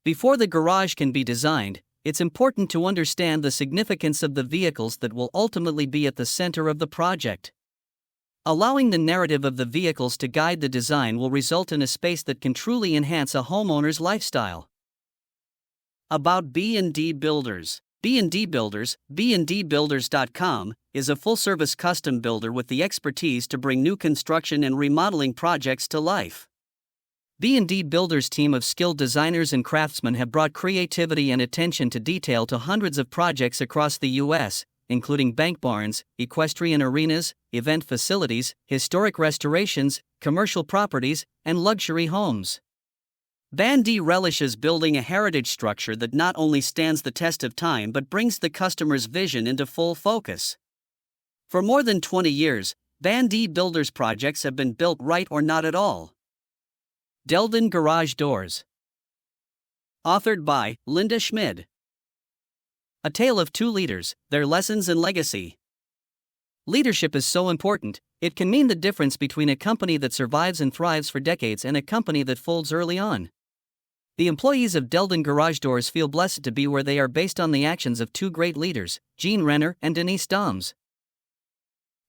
Before the garage can be designed, it's important to understand the significance of the vehicles that will ultimately be at the center of the project. Allowing the narrative of the vehicles to guide the design will result in a space that can truly enhance a homeowner's lifestyle. About B&D Builders. B&D Builders, bndbuilders.com, is a full-service custom builder with the expertise to bring new construction and remodeling projects to life. B&D Builders' team of skilled designers and craftsmen have brought creativity and attention to detail to hundreds of projects across the U.S., including bank barns, equestrian arenas, event facilities, historic restorations, commercial properties, and luxury homes. B&D relishes building a heritage structure that not only stands the test of time but brings the customer's vision into full focus. For more than 20 years, B&D Builders projects have been built right or not at all. Delden Garage Doors. Authored by Linda Schmid. A Tale of Two Leaders, Their Lessons and Legacy. Leadership is so important, it can mean the difference between a company that survives and thrives for decades and a company that folds early on. The employees of Delden Garage Doors feel blessed to be where they are based on the actions of two great leaders, Gene Renner and Denise Doms.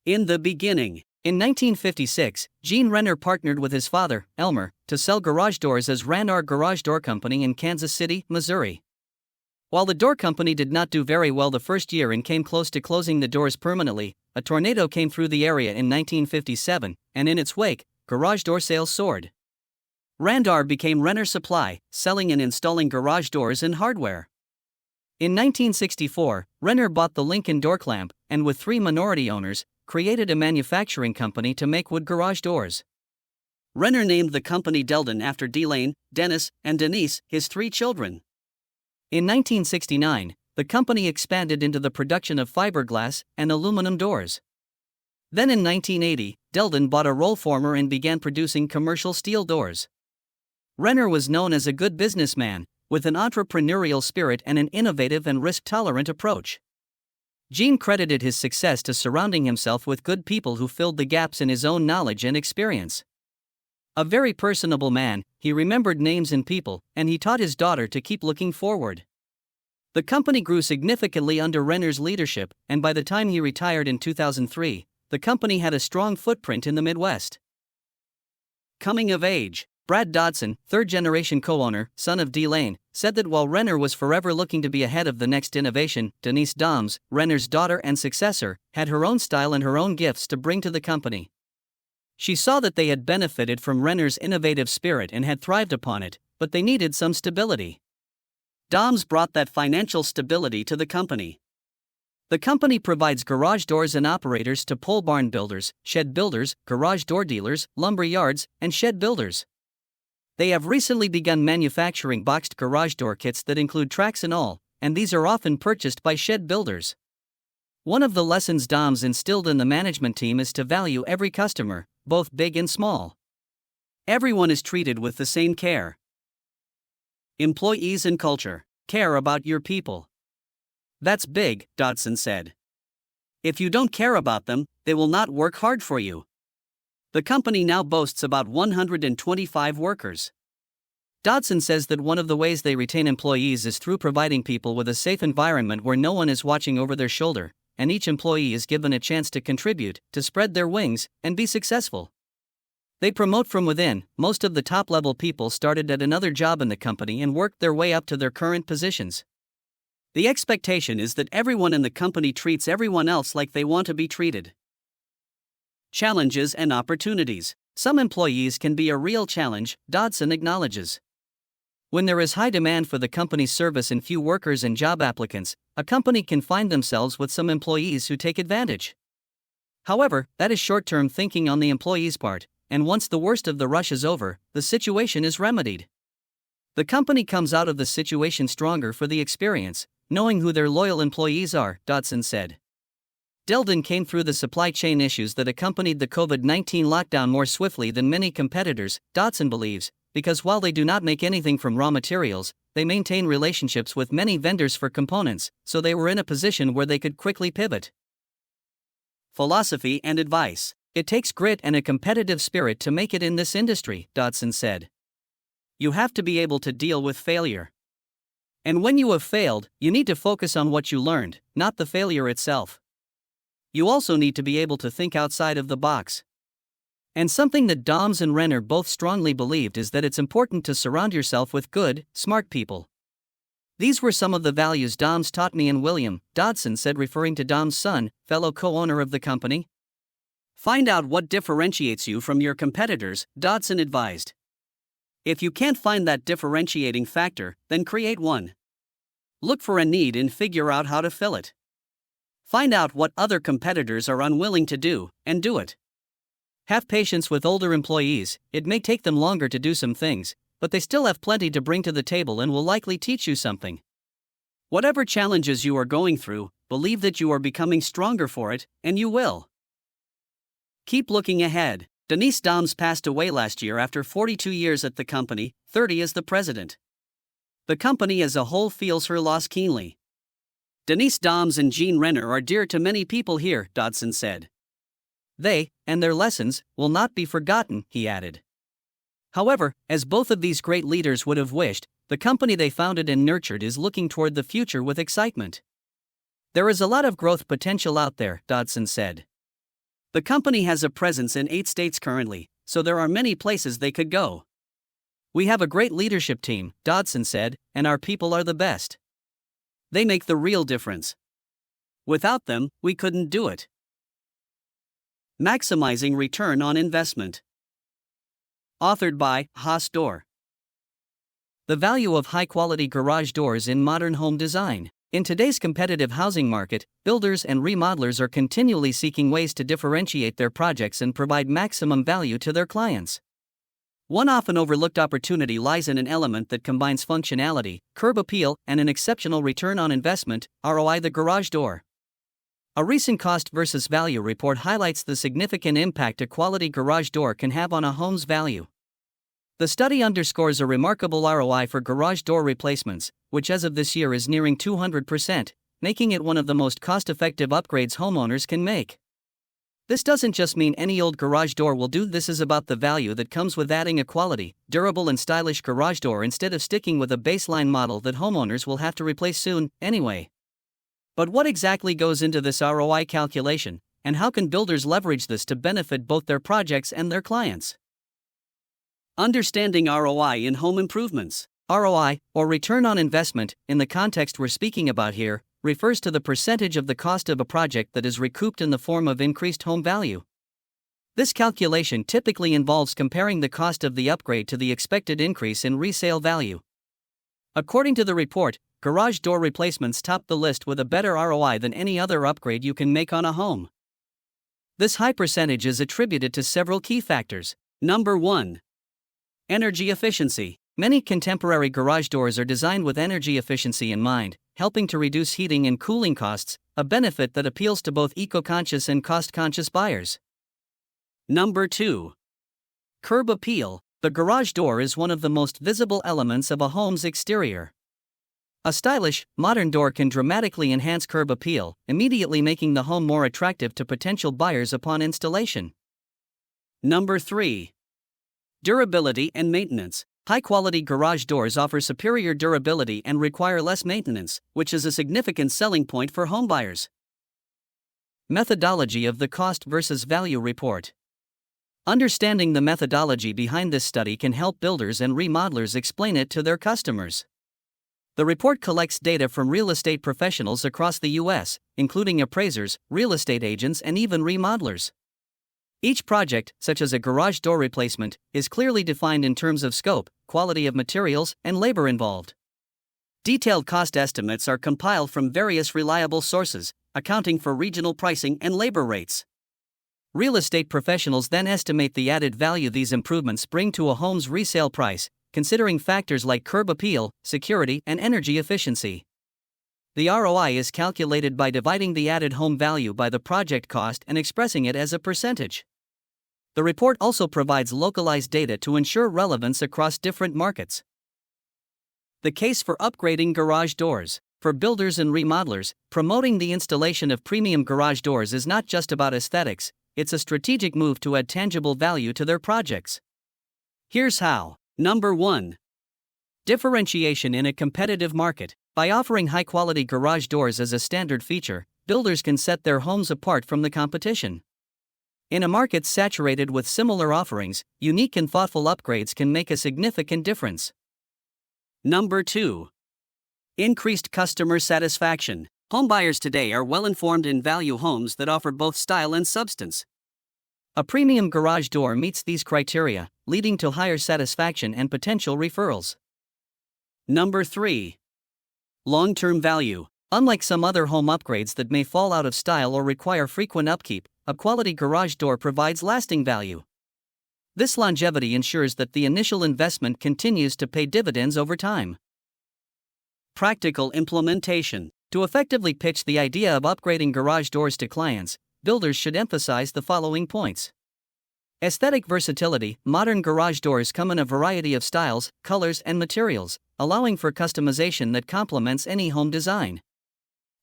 In the beginning, in 1956, Gene Renner partnered with his father, Elmer, to sell garage doors as Renner Garage Door Company in Kansas City, Missouri. While the door company did not do very well the first year and came close to closing the doors permanently, a tornado came through the area in 1957, and in its wake, garage door sales soared. Renner became Renner Supply, selling and installing garage doors and hardware. In 1964, Renner bought the Lincoln door clamp, and with 3 minority owners, created a manufacturing company to make wood garage doors. Renner named the company Delden after Delane, Dennis, and Denise, his 3 children. In 1969, the company expanded into the production of fiberglass and aluminum doors. Then in 1980, Delden bought a roll former and began producing commercial steel doors. Renner was known as a good businessman, with an entrepreneurial spirit and an innovative and risk-tolerant approach. Gene credited his success to surrounding himself with good people who filled the gaps in his own knowledge and experience. A very personable man, he remembered names and people, and he taught his daughter to keep looking forward. The company grew significantly under Renner's leadership, and by the time he retired in 2003, the company had a strong footprint in the Midwest. Coming of age. Brad Dodson, third-generation co-owner, son of D. Lane, said that while Renner was forever looking to be ahead of the next innovation, Denise Doms, Renner's daughter and successor, had her own style and her own gifts to bring to the company. She saw that they had benefited from Renner's innovative spirit and had thrived upon it, but they needed some stability. Doms brought that financial stability to the company. The company provides garage doors and operators to pole barn builders, shed builders, garage door dealers, lumber yards, and shed builders. They have recently begun manufacturing boxed garage door kits that include tracks and all, and these are often purchased by shed builders. One of the lessons Doms instilled in the management team is to value every customer, both big and small. Everyone is treated with the same care. Employees and culture. Care about your people. That's big, Dodson said. If you don't care about them, they will not work hard for you. The company now boasts about 125 workers. Dodson says that one of the ways they retain employees is through providing people with a safe environment where no one is watching over their shoulder, and each employee is given a chance to contribute, to spread their wings, and be successful. They promote from within. Most of the top-level people started at another job in the company and worked their way up to their current positions. The expectation is that everyone in the company treats everyone else like they want to be treated. Challenges and opportunities. Some employees can be a real challenge, Dodson acknowledges. When there is high demand for the company's service and few workers and job applicants, a company can find themselves with some employees who take advantage. However, that is short-term thinking on the employee's part, and once the worst of the rush is over, the situation is remedied. The company comes out of the situation stronger for the experience, knowing who their loyal employees are, Dodson said. Delden came through the supply chain issues that accompanied the COVID-19 lockdown more swiftly than many competitors, Dodson believes, because while they do not make anything from raw materials, they maintain relationships with many vendors for components, so they were in a position where they could quickly pivot. Philosophy and advice. It takes grit and a competitive spirit to make it in this industry, Dodson said. You have to be able to deal with failure. And when you have failed, you need to focus on what you learned, not the failure itself. You also need to be able to think outside of the box. And something that Doms and Renner both strongly believed is that it's important to surround yourself with good, smart people. These were some of the values Doms taught me and William, Dodson said, referring to Dom's son, fellow co-owner of the company. Find out what differentiates you from your competitors, Dodson advised. If you can't find that differentiating factor, then create one. Look for a need and figure out how to fill it. Find out what other competitors are unwilling to do, and do it. Have patience with older employees. It may take them longer to do some things, but they still have plenty to bring to the table and will likely teach you something. Whatever challenges you are going through, believe that you are becoming stronger for it, and you will. Keep looking ahead. Denise Doms passed away last year after 42 years at the company, 30 as the president. The company as a whole feels her loss keenly. Denise Doms and Gene Renner are dear to many people here, Dodson said. They, and their lessons, will not be forgotten, he added. However, as both of these great leaders would have wished, the company they founded and nurtured is looking toward the future with excitement. There is a lot of growth potential out there, Dodson said. The company has a presence in 8 states currently, so there are many places they could go. We have a great leadership team, Dodson said, and our people are the best. They make the real difference. Without them, we couldn't do it. Maximizing Return on Investment. Authored by Haas Door. The value of high-quality garage doors in modern home design. In today's competitive housing market, builders and remodelers are continually seeking ways to differentiate their projects and provide maximum value to their clients. One often overlooked opportunity lies in an element that combines functionality, curb appeal, and an exceptional return on investment, ROI: the garage door. A recent cost versus value report highlights the significant impact a quality garage door can have on a home's value. The study underscores a remarkable ROI for garage door replacements, which as of this year is nearing 200%, making it one of the most cost-effective upgrades homeowners can make. This doesn't just mean any old garage door will do. This is about the value that comes with adding a quality, durable and stylish garage door instead of sticking with a baseline model that homeowners will have to replace soon, anyway. But what exactly goes into this ROI calculation, and how can builders leverage this to benefit both their projects and their clients? Understanding ROI in home improvements. ROI, or return on investment, in the context we're speaking about here, refers to the percentage of the cost of a project that is recouped in the form of increased home value. This calculation typically involves comparing the cost of the upgrade to the expected increase in resale value. According to the report, garage door replacements top the list with a better ROI than any other upgrade you can make on a home. This high percentage is attributed to several key factors. Number 1. Energy efficiency. Many contemporary garage doors are designed with energy efficiency in mind, helping to reduce heating and cooling costs, a benefit that appeals to both eco-conscious and cost-conscious buyers. Number 2. Curb appeal. The garage door is one of the most visible elements of a home's exterior. A stylish, modern door can dramatically enhance curb appeal, immediately making the home more attractive to potential buyers upon installation. Number 3. Durability and maintenance. High-quality garage doors offer superior durability and require less maintenance, which is a significant selling point for homebuyers. Methodology of the cost versus value report. Understanding the methodology behind this study can help builders and remodelers explain it to their customers. The report collects data from real estate professionals across the U.S., including appraisers, real estate agents, and even remodelers. Each project, such as a garage door replacement, is clearly defined in terms of scope, quality of materials, and labor involved. Detailed cost estimates are compiled from various reliable sources, accounting for regional pricing and labor rates. Real estate professionals then estimate the added value these improvements bring to a home's resale price, considering factors like curb appeal, security, and energy efficiency. The ROI is calculated by dividing the added home value by the project cost and expressing it as a percentage. The report also provides localized data to ensure relevance across different markets. The case for upgrading garage doors. For builders and remodelers, promoting the installation of premium garage doors is not just about aesthetics, it's a strategic move to add tangible value to their projects. Here's how. Number 1. Differentiation in a competitive market. By offering high-quality garage doors as a standard feature, builders can set their homes apart from the competition. In a market saturated with similar offerings, unique and thoughtful upgrades can make a significant difference. Number 2. Increased customer satisfaction. Homebuyers today are well-informed and value homes that offer both style and substance. A premium garage door meets these criteria, leading to higher satisfaction and potential referrals. Number 3. Long-term value. Unlike some other home upgrades that may fall out of style or require frequent upkeep, a quality garage door provides lasting value. This longevity ensures that the initial investment continues to pay dividends over time. Practical implementation. To effectively pitch the idea of upgrading garage doors to clients, builders should emphasize the following points. Aesthetic versatility. Modern garage doors come in a variety of styles, colors, and materials, allowing for customization that complements any home design.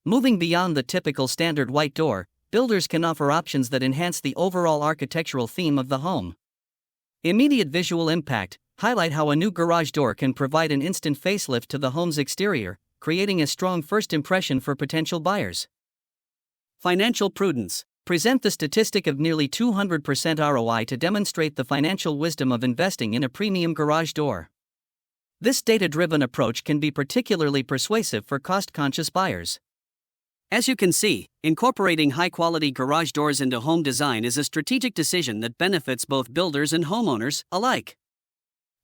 Moving beyond the typical standard white door, builders can offer options that enhance the overall architectural theme of the home. Immediate visual impact. Highlight how a new garage door can provide an instant facelift to the home's exterior, creating a strong first impression for potential buyers. Financial prudence. Present the statistic of nearly 200% ROI to demonstrate the financial wisdom of investing in a premium garage door. This data-driven approach can be particularly persuasive for cost-conscious buyers. As you can see, incorporating high-quality garage doors into home design is a strategic decision that benefits both builders and homeowners alike.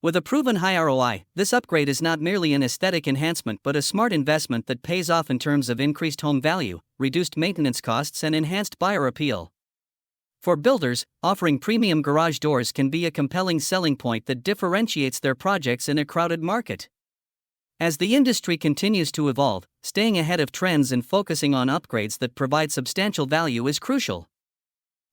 With a proven high ROI, this upgrade is not merely an aesthetic enhancement but a smart investment that pays off in terms of increased home value, reduced maintenance costs, and enhanced buyer appeal. For builders, offering premium garage doors can be a compelling selling point that differentiates their projects in a crowded market. As the industry continues to evolve, staying ahead of trends and focusing on upgrades that provide substantial value is crucial.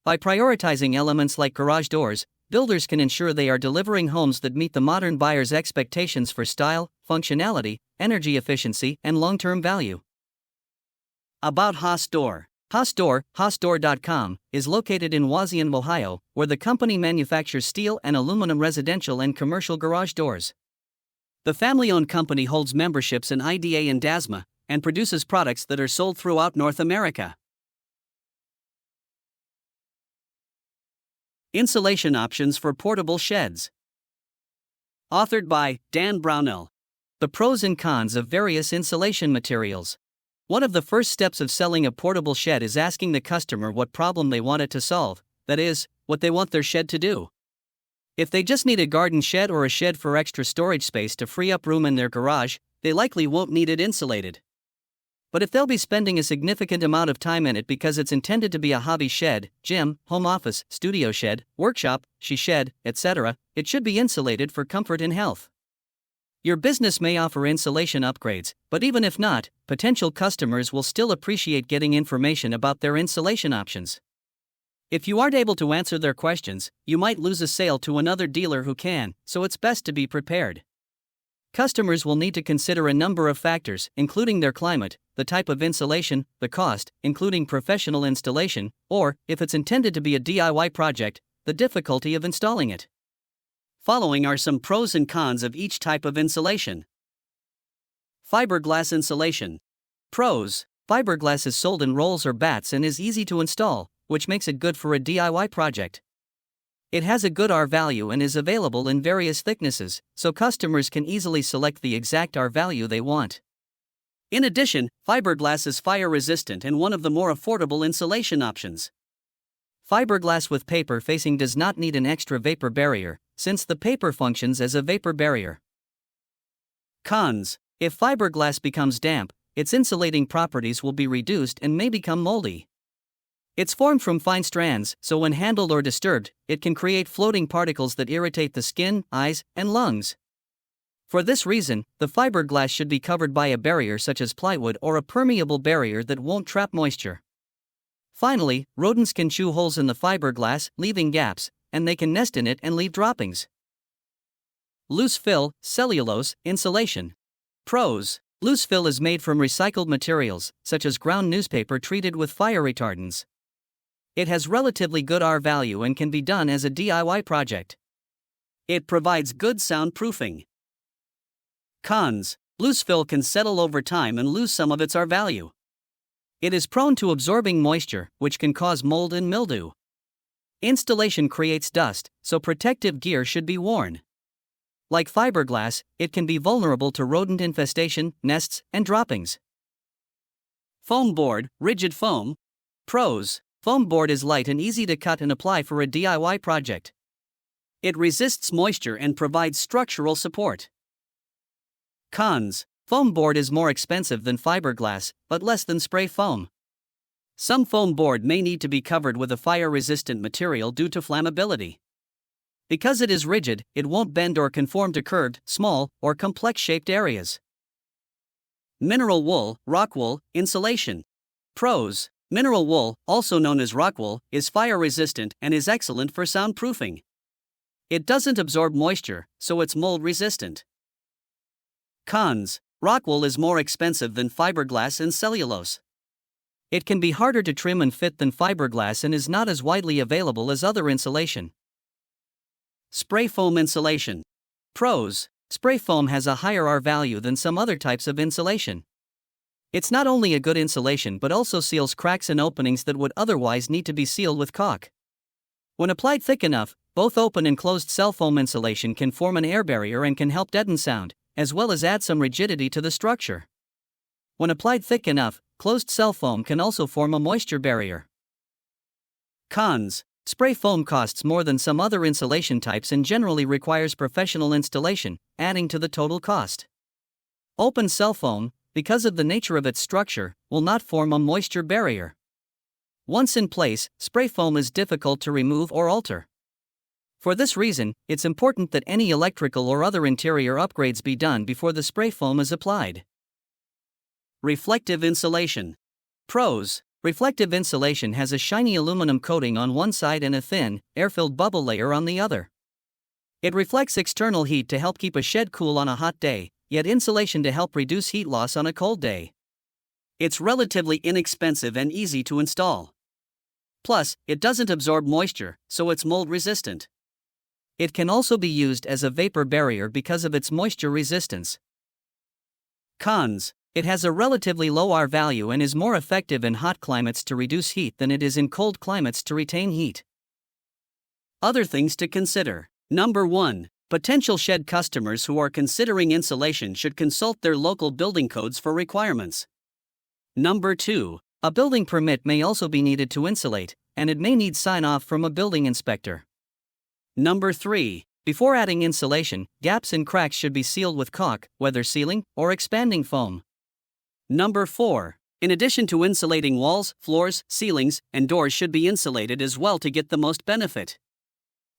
By prioritizing elements like garage doors, builders can ensure they are delivering homes that meet the modern buyer's expectations for style, functionality, energy efficiency, and long-term value. About Haas Store. Haas Store, HaasStore.com, is located in Wauseon, Ohio, where the company manufactures steel and aluminum residential and commercial garage doors. The family-owned company holds memberships in IDA and DASMA, and produces products that are sold throughout North America. Insulation options for portable sheds. Authored by Dan Brownell. The pros and cons of various insulation materials. One of the first steps of selling a portable shed is asking the customer what problem they want it to solve, that is, what they want their shed to do. If they just need a garden shed or a shed for extra storage space to free up room in their garage, they likely won't need it insulated. But if they'll be spending a significant amount of time in it because it's intended to be a hobby shed, gym, home office, studio shed, workshop, she shed, etc., it should be insulated for comfort and health. Your business may offer insulation upgrades, but even if not, potential customers will still appreciate getting information about their insulation options. If you aren't able to answer their questions, you might lose a sale to another dealer who can, so it's best to be prepared. Customers will need to consider a number of factors, including their climate, the type of insulation, the cost, including professional installation, or, if it's intended to be a DIY project, the difficulty of installing it. Following are some pros and cons of each type of insulation. Fiberglass insulation. Pros: fiberglass is sold in rolls or bats and is easy to install, which makes it good for a DIY project. It has a good R value and is available in various thicknesses, so customers can easily select the exact R value they want. In addition, fiberglass is fire resistant and one of the more affordable insulation options. Fiberglass with paper facing does not need an extra vapor barrier, since the paper functions as a vapor barrier. Cons: if fiberglass becomes damp, its insulating properties will be reduced and may become moldy. It's formed from fine strands, so when handled or disturbed, it can create floating particles that irritate the skin, eyes, and lungs. For this reason, the fiberglass should be covered by a barrier such as plywood or a permeable barrier that won't trap moisture. Finally, rodents can chew holes in the fiberglass, leaving gaps, and they can nest in it and leave droppings. Loose fill, cellulose, insulation. Pros: loose fill is made from recycled materials, such as ground newspaper treated with fire retardants. It has relatively good R value and can be done as a DIY project. It provides good soundproofing. Cons: loose fill can settle over time and lose some of its R value. It is prone to absorbing moisture, which can cause mold and mildew. Installation creates dust, so protective gear should be worn. Like fiberglass, it can be vulnerable to rodent infestation, nests, and droppings. Foam board, rigid foam. Pros: foam board is light and easy to cut and apply for a DIY project. It resists moisture and provides structural support. Cons: foam board is more expensive than fiberglass, but less than spray foam. Some foam board may need to be covered with a fire-resistant material due to flammability. Because it is rigid, it won't bend or conform to curved, small, or complex-shaped areas. Mineral wool, rock wool, insulation. Pros: mineral wool, also known as rock wool, is fire-resistant and is excellent for soundproofing. It doesn't absorb moisture, so it's mold-resistant. Cons: rock wool is more expensive than fiberglass and cellulose. It can be harder to trim and fit than fiberglass and is not as widely available as other insulation. Spray foam insulation. Pros: spray foam has a higher R value than some other types of insulation. It's not only a good insulation but also seals cracks and openings that would otherwise need to be sealed with caulk. When applied thick enough, both open and closed cell foam insulation can form an air barrier and can help deaden sound, as well as add some rigidity to the structure. When applied thick enough, closed cell foam can also form a moisture barrier. Cons: spray foam costs more than some other insulation types and generally requires professional installation, adding to the total cost. Open cell foam, because of the nature of its structure, will not form a moisture barrier. Once in place, spray foam is difficult to remove or alter. For this reason, it's important that any electrical or other interior upgrades be done before the spray foam is applied. Reflective insulation. Pros: reflective insulation has a shiny aluminum coating on one side and a thin, air-filled bubble layer on the other. It reflects external heat to help keep a shed cool on a hot day, yet insulation to help reduce heat loss on a cold day. It's relatively inexpensive and easy to install. Plus, it doesn't absorb moisture, so it's mold resistant. It can also be used as a vapor barrier because of its moisture resistance. Cons: it has a relatively low R value and is more effective in hot climates to reduce heat than it is in cold climates to retain heat. Other things to consider. Number 1. Potential shed customers who are considering insulation should consult their local building codes for requirements. Number 2. A building permit may also be needed to insulate, and it may need sign-off from a building inspector. Number 3. Before adding insulation, gaps and cracks should be sealed with caulk, weather sealing, or expanding foam. Number 4. In addition to insulating walls, floors, ceilings, and doors should be insulated as well to get the most benefit.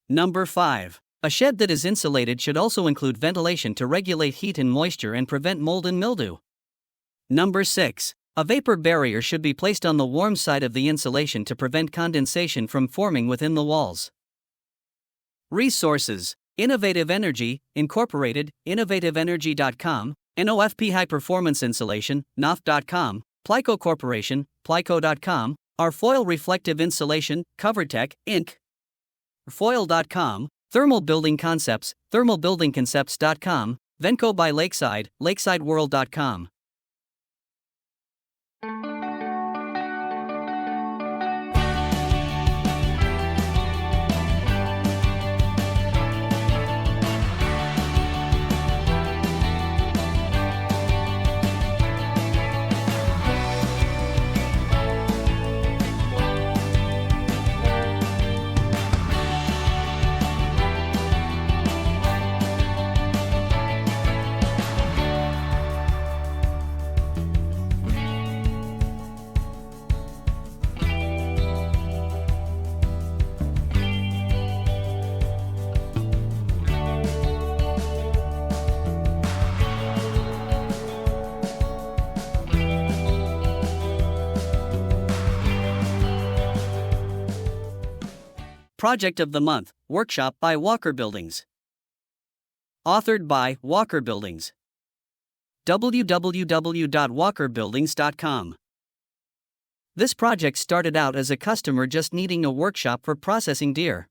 Number 5. A shed that is insulated should also include ventilation to regulate heat and moisture and prevent mold and mildew. Number 6. A vapor barrier should be placed on the warm side of the insulation to prevent condensation from forming within the walls. Resources: Innovative Energy, Incorporated, innovativeenergy.com, NOFP High Performance Insulation, NOF.com, Plyco Corporation, Plyco.com, Our Foil Reflective Insulation, CoverTech, Inc., Foil.com, Thermal Building Concepts, thermalbuildingconcepts.com, Venco by Lakeside, lakesideworld.com. Project of the Month, Workshop by Walker Buildings. Authored by Walker Buildings. www.walkerbuildings.com. This project started out as a customer just needing a workshop for processing deer.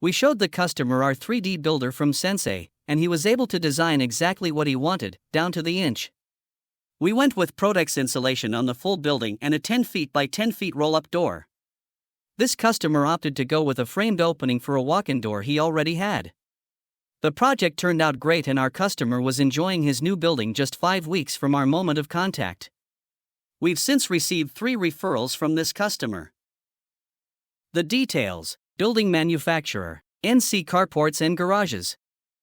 We showed the customer our 3D builder from Sensei, and he was able to design exactly what he wanted, down to the inch. We went with Protex insulation on the full building and a 10 feet by 10 feet roll-up door. This customer opted to go with a framed opening for a walk-in door he already had. The project turned out great and our customer was enjoying his new building just 5 weeks from our moment of contact. We've since received 3 referrals from this customer. The details: building manufacturer, NC Carports and Garages.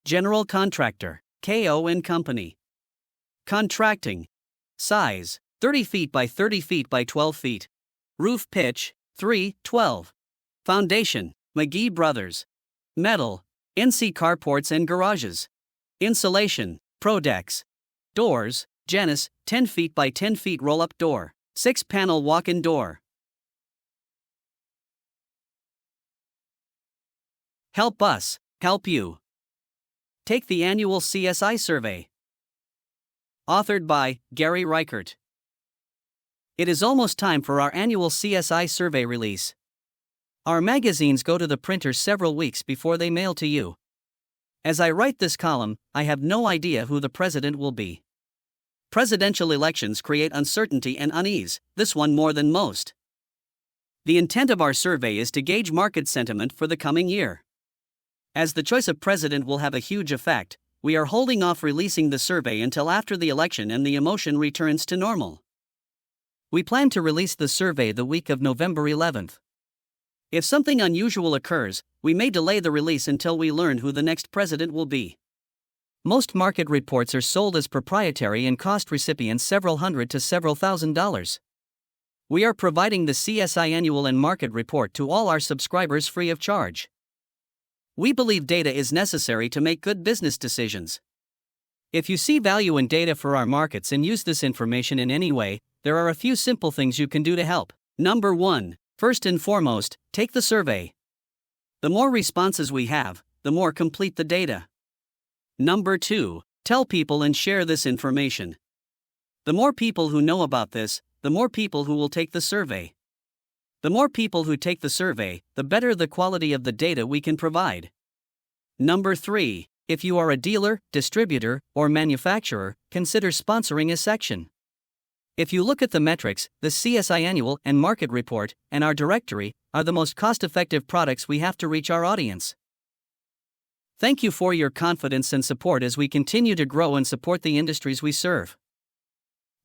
General contractor, KO & Company. Contracting. Size, 30 feet by 30 feet by 12 feet. Roof pitch, 3/12. Foundation, McGee Brothers. Metal, NC Carports and Garages. Insulation, Prodex. Doors, Janus, 10 feet by 10 feet roll-up door, 6-panel walk-in door. Help us, help you. Take the annual CSI survey. Authored by Gary Reichert. It is almost time for our annual CSI survey release. Our magazines go to the printer several weeks before they mail to you. As I write this column, I have no idea who the president will be. Presidential elections create uncertainty and unease, this one more than most. The intent of our survey is to gauge market sentiment for the coming year. As the choice of president will have a huge effect, we are holding off releasing the survey until after the election and the emotion returns to normal. We plan to release the survey the week of November 11th. If something unusual occurs, we may delay the release until we learn who the next president will be. Most market reports are sold as proprietary and cost recipients several hundred to several $1,000s. We are providing the CSI Annual and Market Report to all our subscribers free of charge. We believe data is necessary to make good business decisions. If you see value in data for our markets and use this information in any way, there are a few simple things you can do to help. Number 1. First and foremost, take the survey. The more responses we have, the more complete the data. Number 2. Tell people and share this information. The more people who know about this, the more people who will take the survey. The more people who take the survey, the better the quality of the data we can provide. Number 3. If you are a dealer, distributor, or manufacturer, consider sponsoring a section. If you look at the metrics, the CSI Annual and Market Report, and our directory, are the most cost-effective products we have to reach our audience. Thank you for your confidence and support as we continue to grow and support the industries we serve.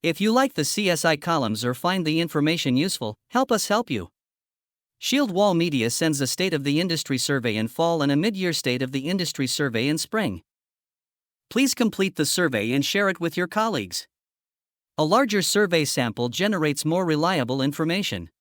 If you like the CSI columns or find the information useful, help us help you. Shield Wall Media sends a State of the Industry survey in fall and a mid-year State of the Industry survey in spring. Please complete the survey and share it with your colleagues. A larger survey sample generates more reliable information.